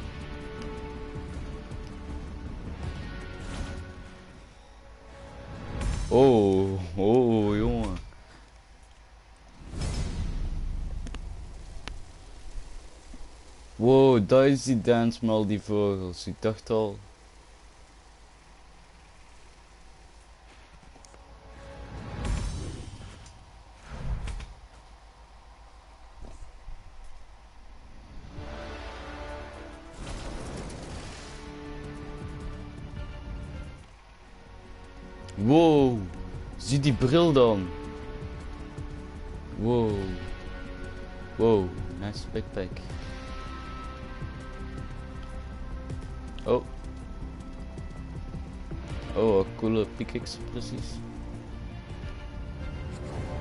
A: Oh, oh jongen. Wow, dat is die dance met al die vogels. Ik dacht al. Wow, zie die bril dan. Wow. Wow, nice backpack. Oh. Oh, coole pickaxe precies.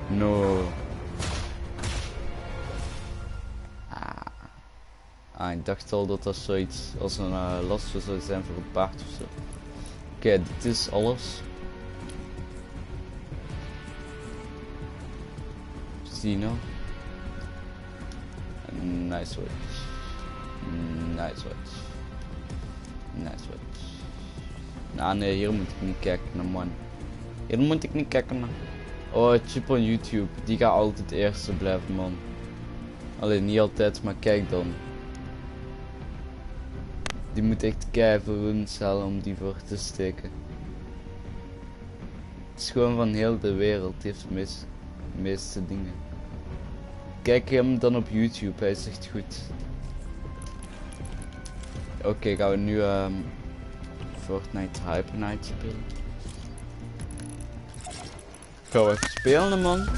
A: No. Ik dacht al dat dat zoiets als een last zou zijn voor een paard ofzo. Oké, dit is alles. Zie je nou? Nice watch. Nice watch. Nice watch. Nou nee, hier moet ik niet kijken, man. Hier moet ik niet kijken. Oh, chip on YouTube. Die gaat altijd eerste blijven, man. Alleen niet altijd, maar kijk dan. Die moet echt keiveel runcellen om die voor te steken. Het is gewoon van heel de wereld. Die heeft de meeste dingen. Kijk hem dan op YouTube, hij is echt goed. Oké, gaan we nu Fortnite Hyper Night spelen. Gaan we even spelen, man.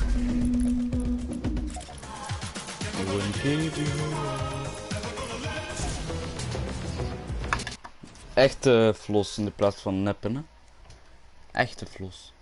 A: Echte flos in de plaats van neppen, hè. Echte flos.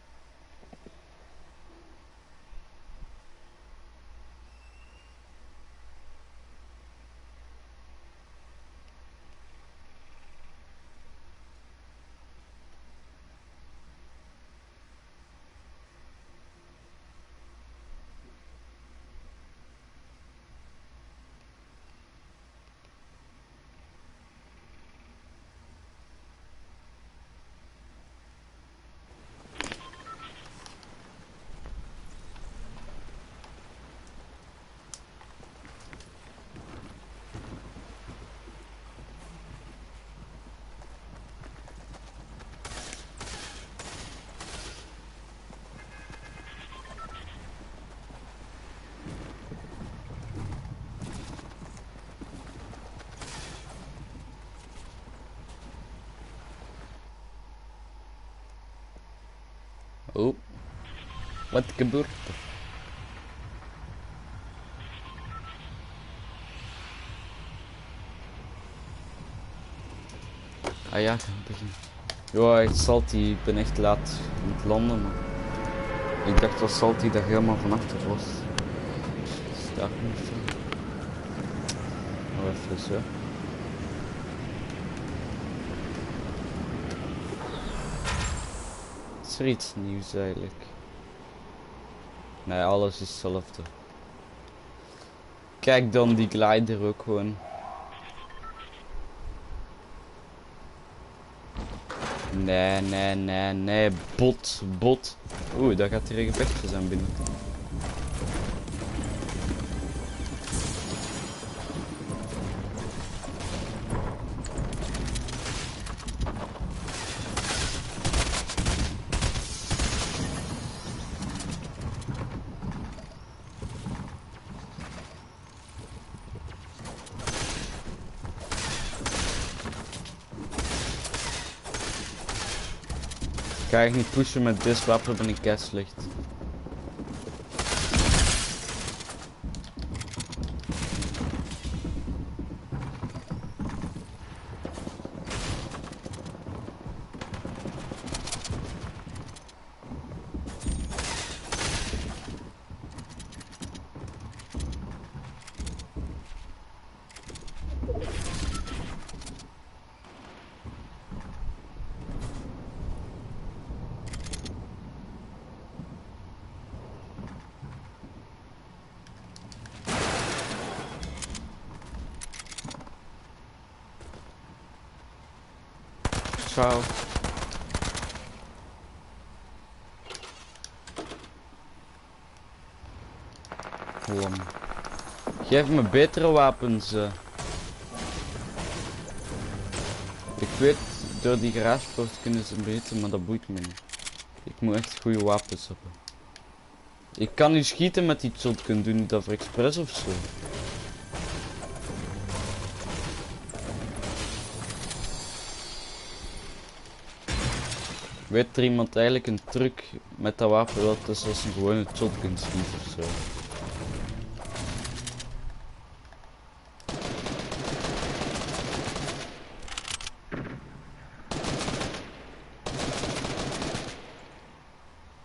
A: Oh, wat gebeurt er? Ah ja, ja, echt salty. Ik ben echt laat in het landen, maar ik dacht dat salty daar helemaal van achter was. Staat niet zo. Oh, even zo. Is er iets nieuws eigenlijk? Nee, alles is hetzelfde. Kijk dan die glider ook gewoon. Nee, bot. Oeh, daar gaat die gevechten zijn binnen. Ga ik niet pushen met dit wapen, ben ik keislicht. Ciao. Vlam. Geef me betere wapens. Ik weet, door die garagepoort kunnen ze beter, maar dat boeit me niet. Ik moet echt goede wapens hebben. Ik kan niet schieten met die shotgun, doen dat voor expres of zo. Weet er iemand eigenlijk een truc met dat wapen wel tussen als een gewone shotgun schiet of zo?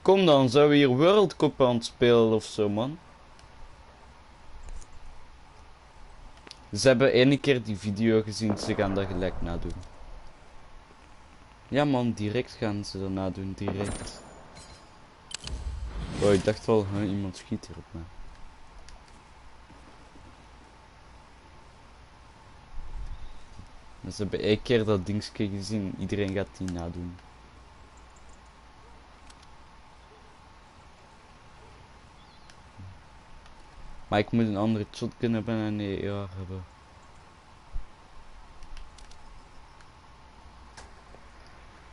A: Kom dan, zou we hier World Cup aan het spelen of zo, man? Ze hebben ene keer die video gezien, ze gaan dat gelijk nadoen. Ja man, direct gaan ze dat nadoen, direct. Oh, ik dacht wel, iemand schiet hier op mij. Ze hebben één keer dat dingetje gezien, iedereen gaat die nadoen. Maar ik moet een andere shotgun hebben en een AR hebben.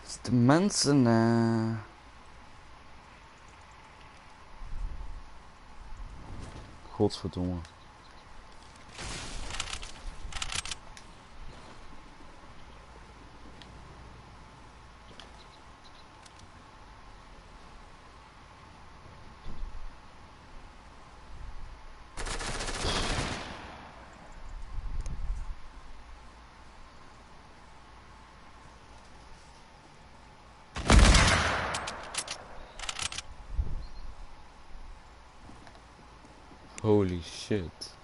A: Dus de mensen, Godverdomme. Holy shit.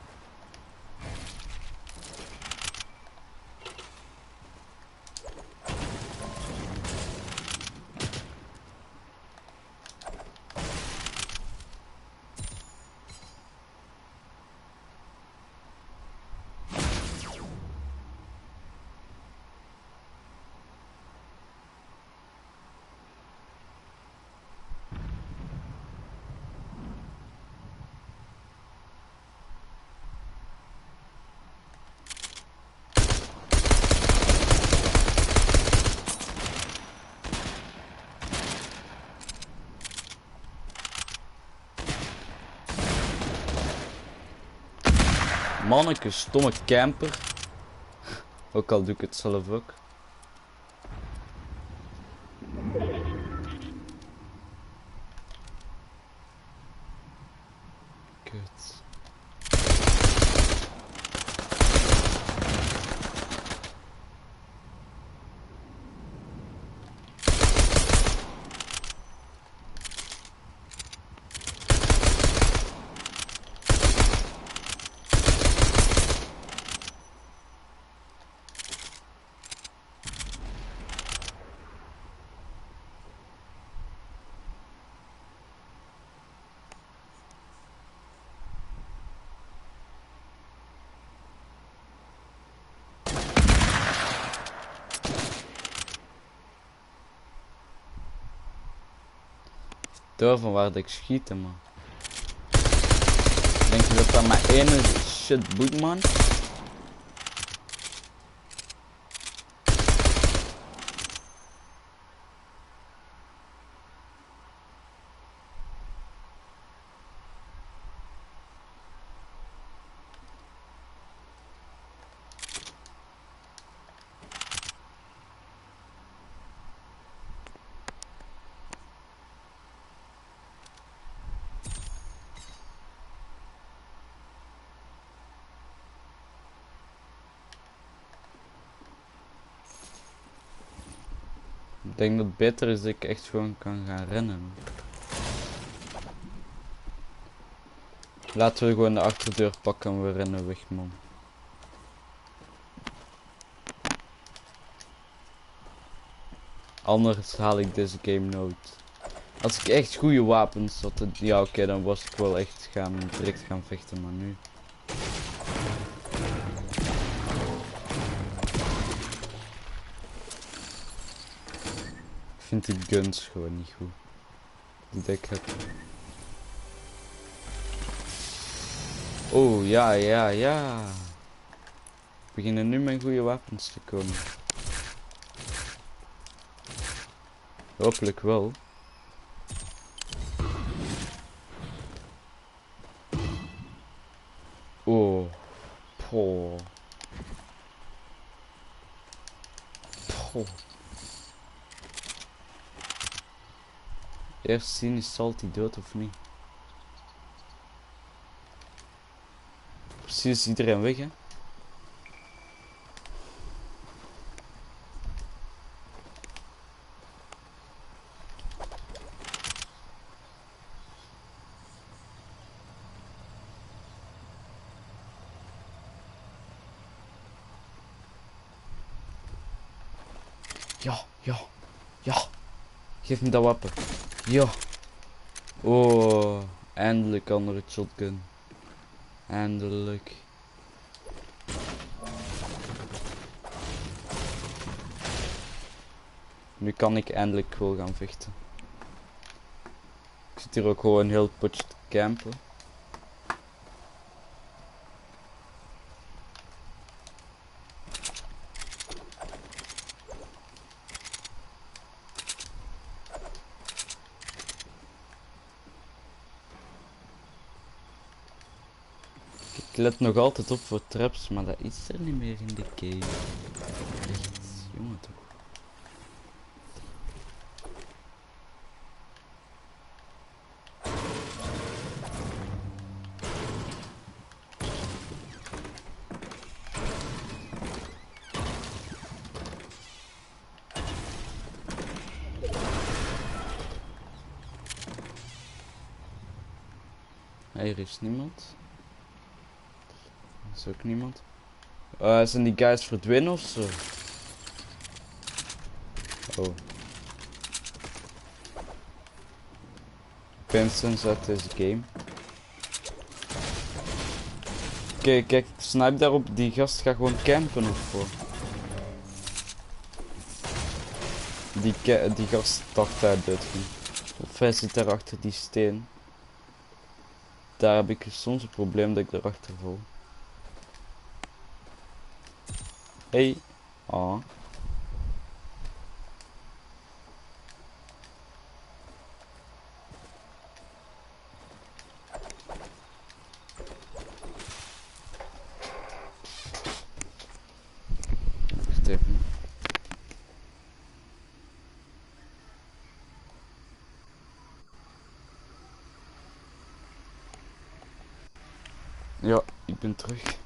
A: Manneke, stomme camper. Ook al doe ik het zelf ook. Kut. Door van waar dat ik schiet, man. Denk je dat dat maar één shit boeit, man? denk dat het beter is dat ik echt gewoon kan gaan rennen. Laten we gewoon de achterdeur pakken en we rennen weg, man. Anders haal ik deze game nooit. Als ik echt goede wapens had, ja oké, dan was ik wel echt direct gaan vechten, maar nu. Ik vind die guns gewoon niet goed. Die ik heb. Oh, ja. Beginnen nu mijn goede wapens te komen. Hopelijk wel. Oh. Poh. Eerst zien is Salty dood of niet. Precies iedereen weg, hè. Ja. Geef me dat wapen. Ja. Oh, eindelijk andere shotgun. Eindelijk. Nu kan ik eindelijk wel gaan vechten. Ik zit hier ook gewoon een heel potje te campen. Ik let nog altijd op voor traps, maar dat is er niet meer in de game. Echt, jongen toch. Hier is niemand. Er is ook niemand. Zijn die guys verdwenen of zo? Oh. Vincent uit deze game. Oké, kijk, snipe daarop. Die gast gaat gewoon campen of voor. Die gast dacht hij dood ging. Of hij zit daar achter die steen. Daar heb ik soms een probleem dat ik erachter val. Hey. Ah. Wacht even. Ja, ik ben terug.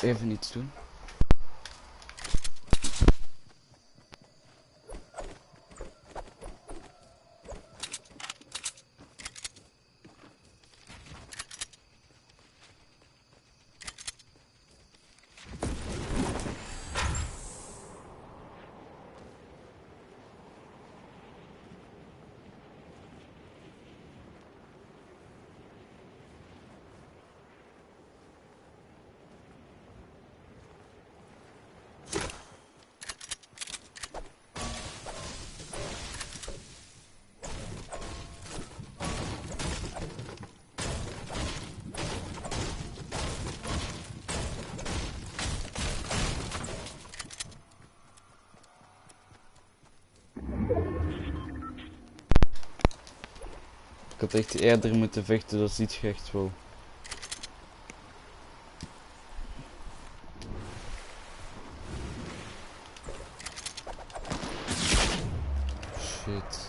A: Even iets doen. Ik had echt eerder moeten vechten, dat ziet je echt wel. Shit.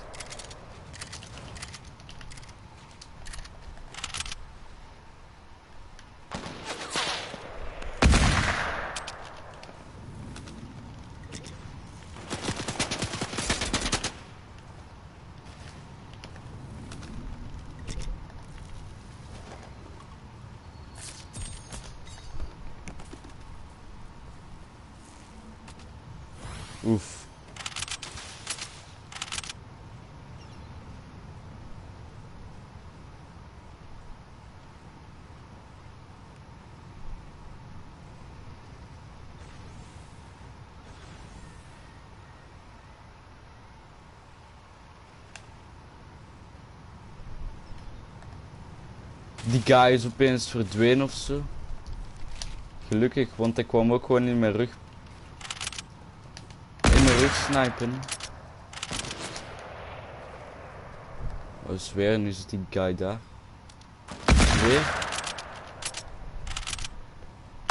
A: Oef. Die guy is opeens verdwenen of zo. Gelukkig, want ik kwam ook gewoon in mijn rug snipen. Oh, zweer, nu zit die guy daar. Weer.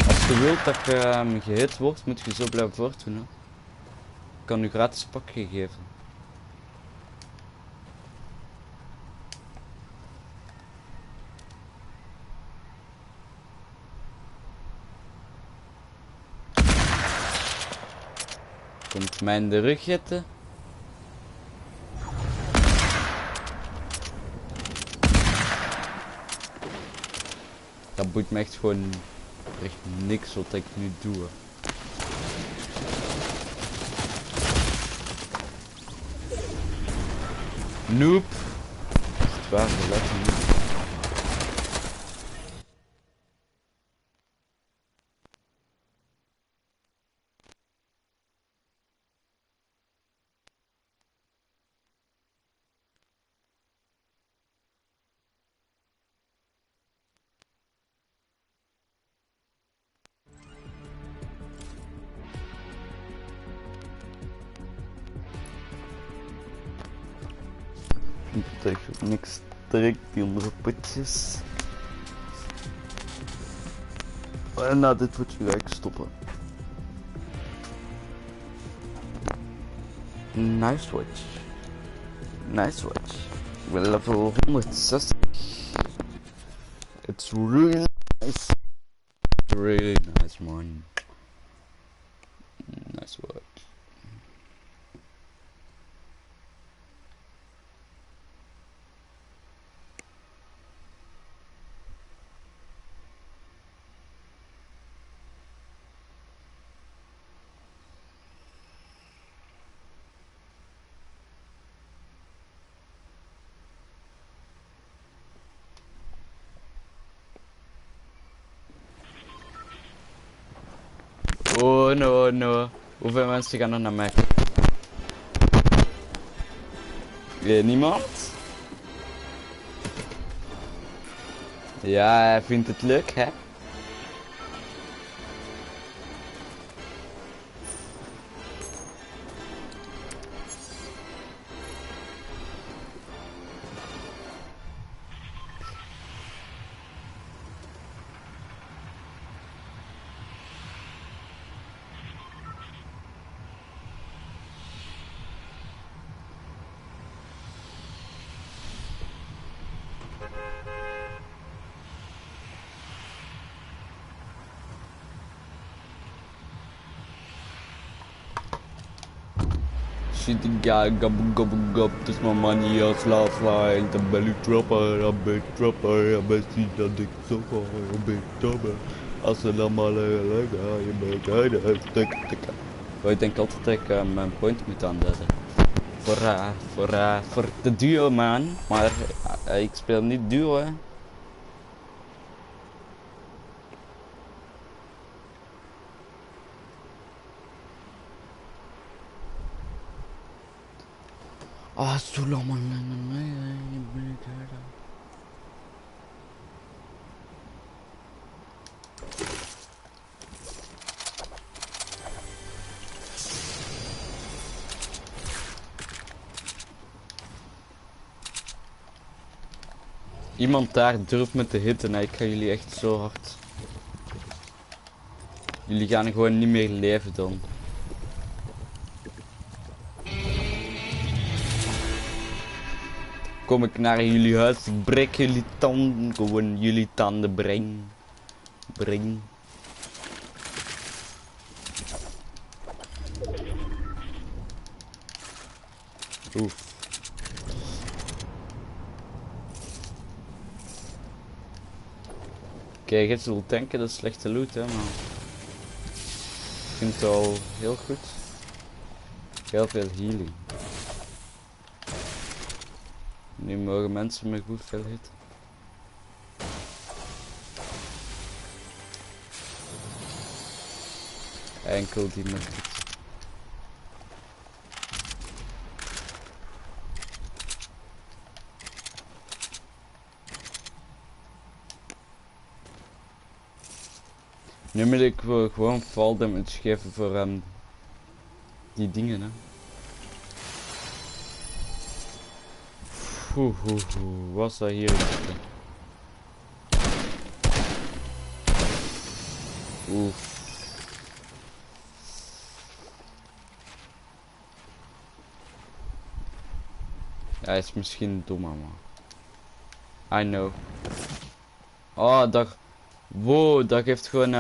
A: Als je wilt dat je gehit wordt, moet je zo blijven voortdoen. Hè. Ik kan u gratis pakje geven. Komt mij in de rug hitten. Dat boeit me echt gewoon echt niks wat ik nu doe. Noob. Is het waar, lekker niet. Echt niks trekt die andere potjes. En na dit potje ga ik stoppen. Nice watch. Nice watch. Ik ben level 160. It's really nice. Really nice man. Nice watch. Oh no, no. Hoeveel mensen gaan er naar mij? Weet niemand? Ja, hij vindt het leuk, hè? Shit, die guy, gab, het is mijn man hier als laatste, dan ben ik trapper, dan ben je dat ik zo ga, dan ben ik trapper. Als ze dan maar leggen, je bent uit, tikken. Ik denk altijd dat ik mijn point moet aanzetten. Voor de duo man, maar ik speel niet duo hè. Ah, zo lang man. Iemand daar durft me te hitten, ik ga jullie echt zo hard. Jullie gaan gewoon niet meer leven dan. Kom ik naar jullie huis, ik breek jullie tanden, gewoon jullie tanden breng. Oef. Kijk, het zult denken dat is slechte loot hè, maar ik vind het al heel goed. Heel veel healing. Nu mogen mensen me goed veel hitten. Enkel die met hit. Nu wil ik gewoon fall damage geven voor die dingen, hè. Was dat hier? Oef. Hij is misschien dom, man. I know. Oh, dat... Wow, dat geeft gewoon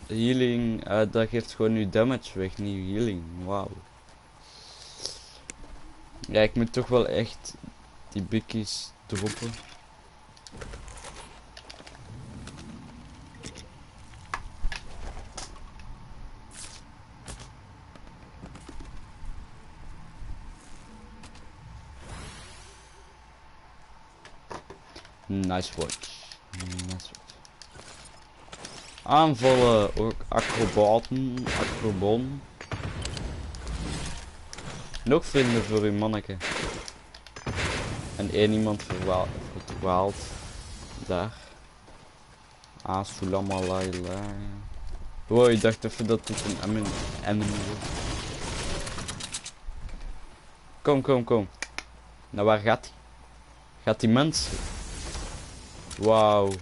A: healing. Dat geeft gewoon nu damage weg, niet healing. Wauw. Ja, ik moet toch wel echt die bikkies droppen. Nice watch. Nice watch. Aanvallen, ook acrobaten. Nog vrienden voor uw manneke. En één iemand verdwaald. Daar. Sulamalayla. Wow, ik dacht even dat het een enemy was. Kom. Nou, waar gaat hij? Gaat die mens? Wauw.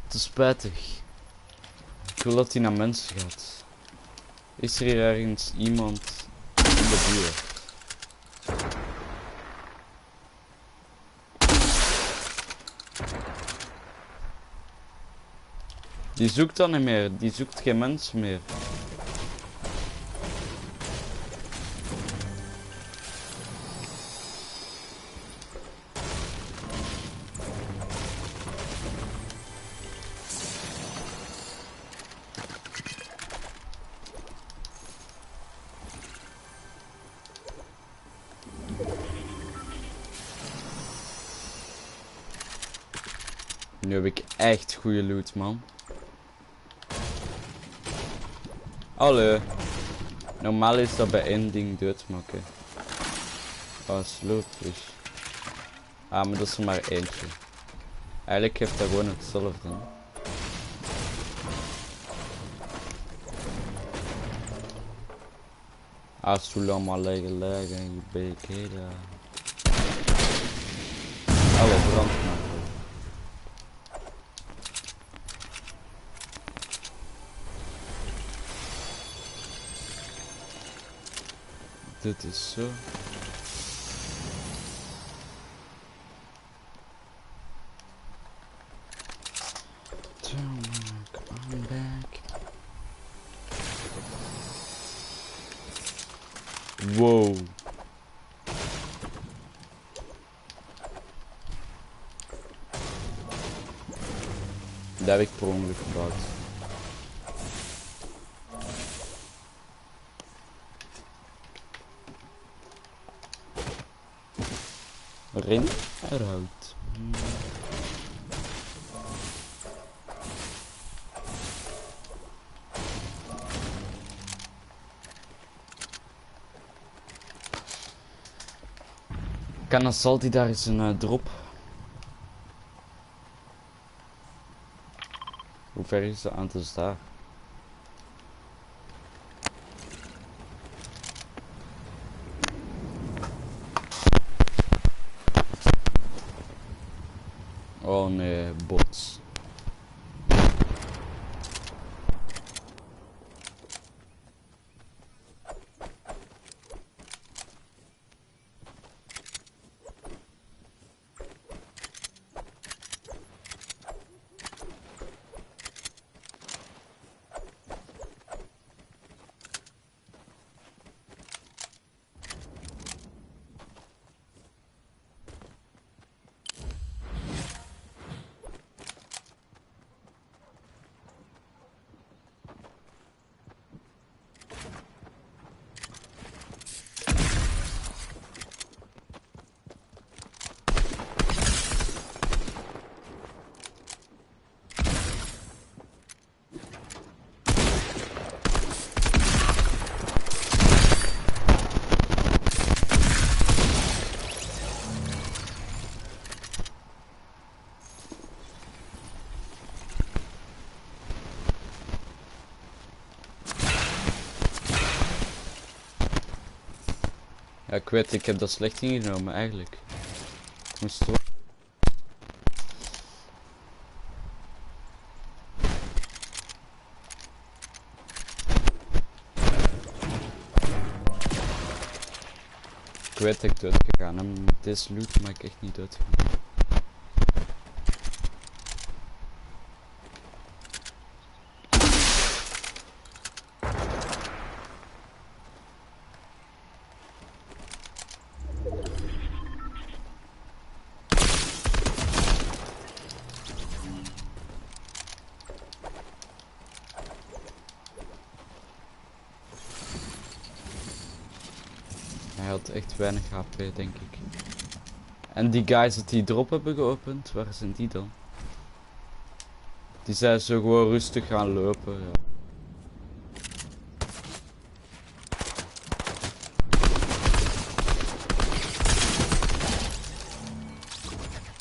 A: Te spijtig. Ik wil dat hij naar mensen gaat. Is er hier ergens iemand in de buurt? Die zoekt dan niet meer. Die zoekt geen mensen meer. Nu heb ik echt goede loot, man. Hallo. Normaal is dat bij één ding doodmaken. Oh, slootfish. Ah, maar dat is er maar eentje. Eigenlijk heeft dat gewoon hetzelfde. Hè? Assalamualaikum, je bekeda. Alle brandmaken. Dit is zo. I'm back. Wow. Dat heb ik per ongeluk gebouwd. Ring eruit. Kan een salty daar is een drop. Hoe ver is de aantal daar? Oh nee, bots. Ja, ik weet, ik heb dat slecht ingenomen eigenlijk. Ik moest toch... Ik weet dat ik dood gegaan en met deze loot mag ik echt niet dood gaan. Hij had echt weinig HP, denk ik. En die guys dat die drop hebben geopend, waar zijn die dan? Die zijn zo gewoon rustig gaan lopen, ja.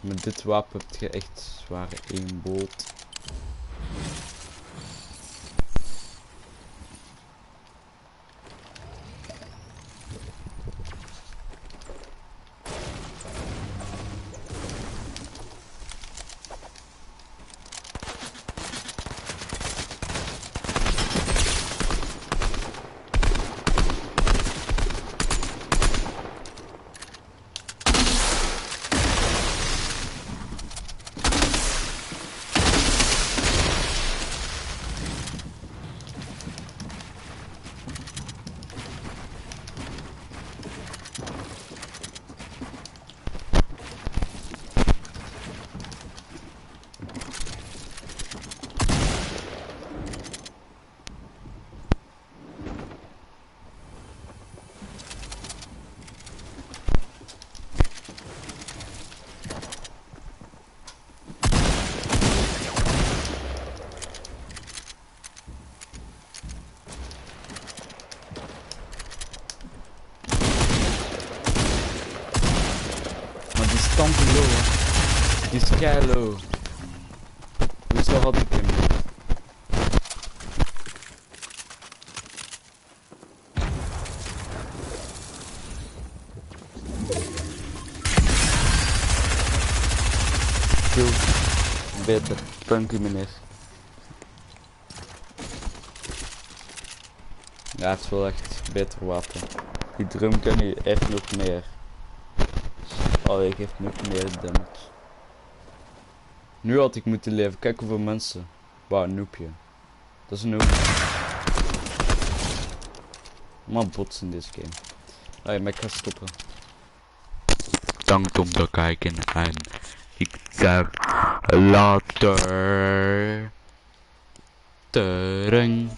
A: Met dit wapen heb je echt zware aimbolt. Tante low, hè. Die is kei low. Hoezo had ik hem niet? Veel beter. Dank u meneer. Ja, het is wel echt een beter wapen. Die drum kan nu echt nog meer. Oh, ik geef nog meer damage. Nu had ik moeten leven. Kijk hoeveel mensen. Wauw, een noepje. Dat is een noob. Maar bots in deze game. Ah ja, maar ik ga stoppen. Dank om te kijken en ik zeg later. Tereng.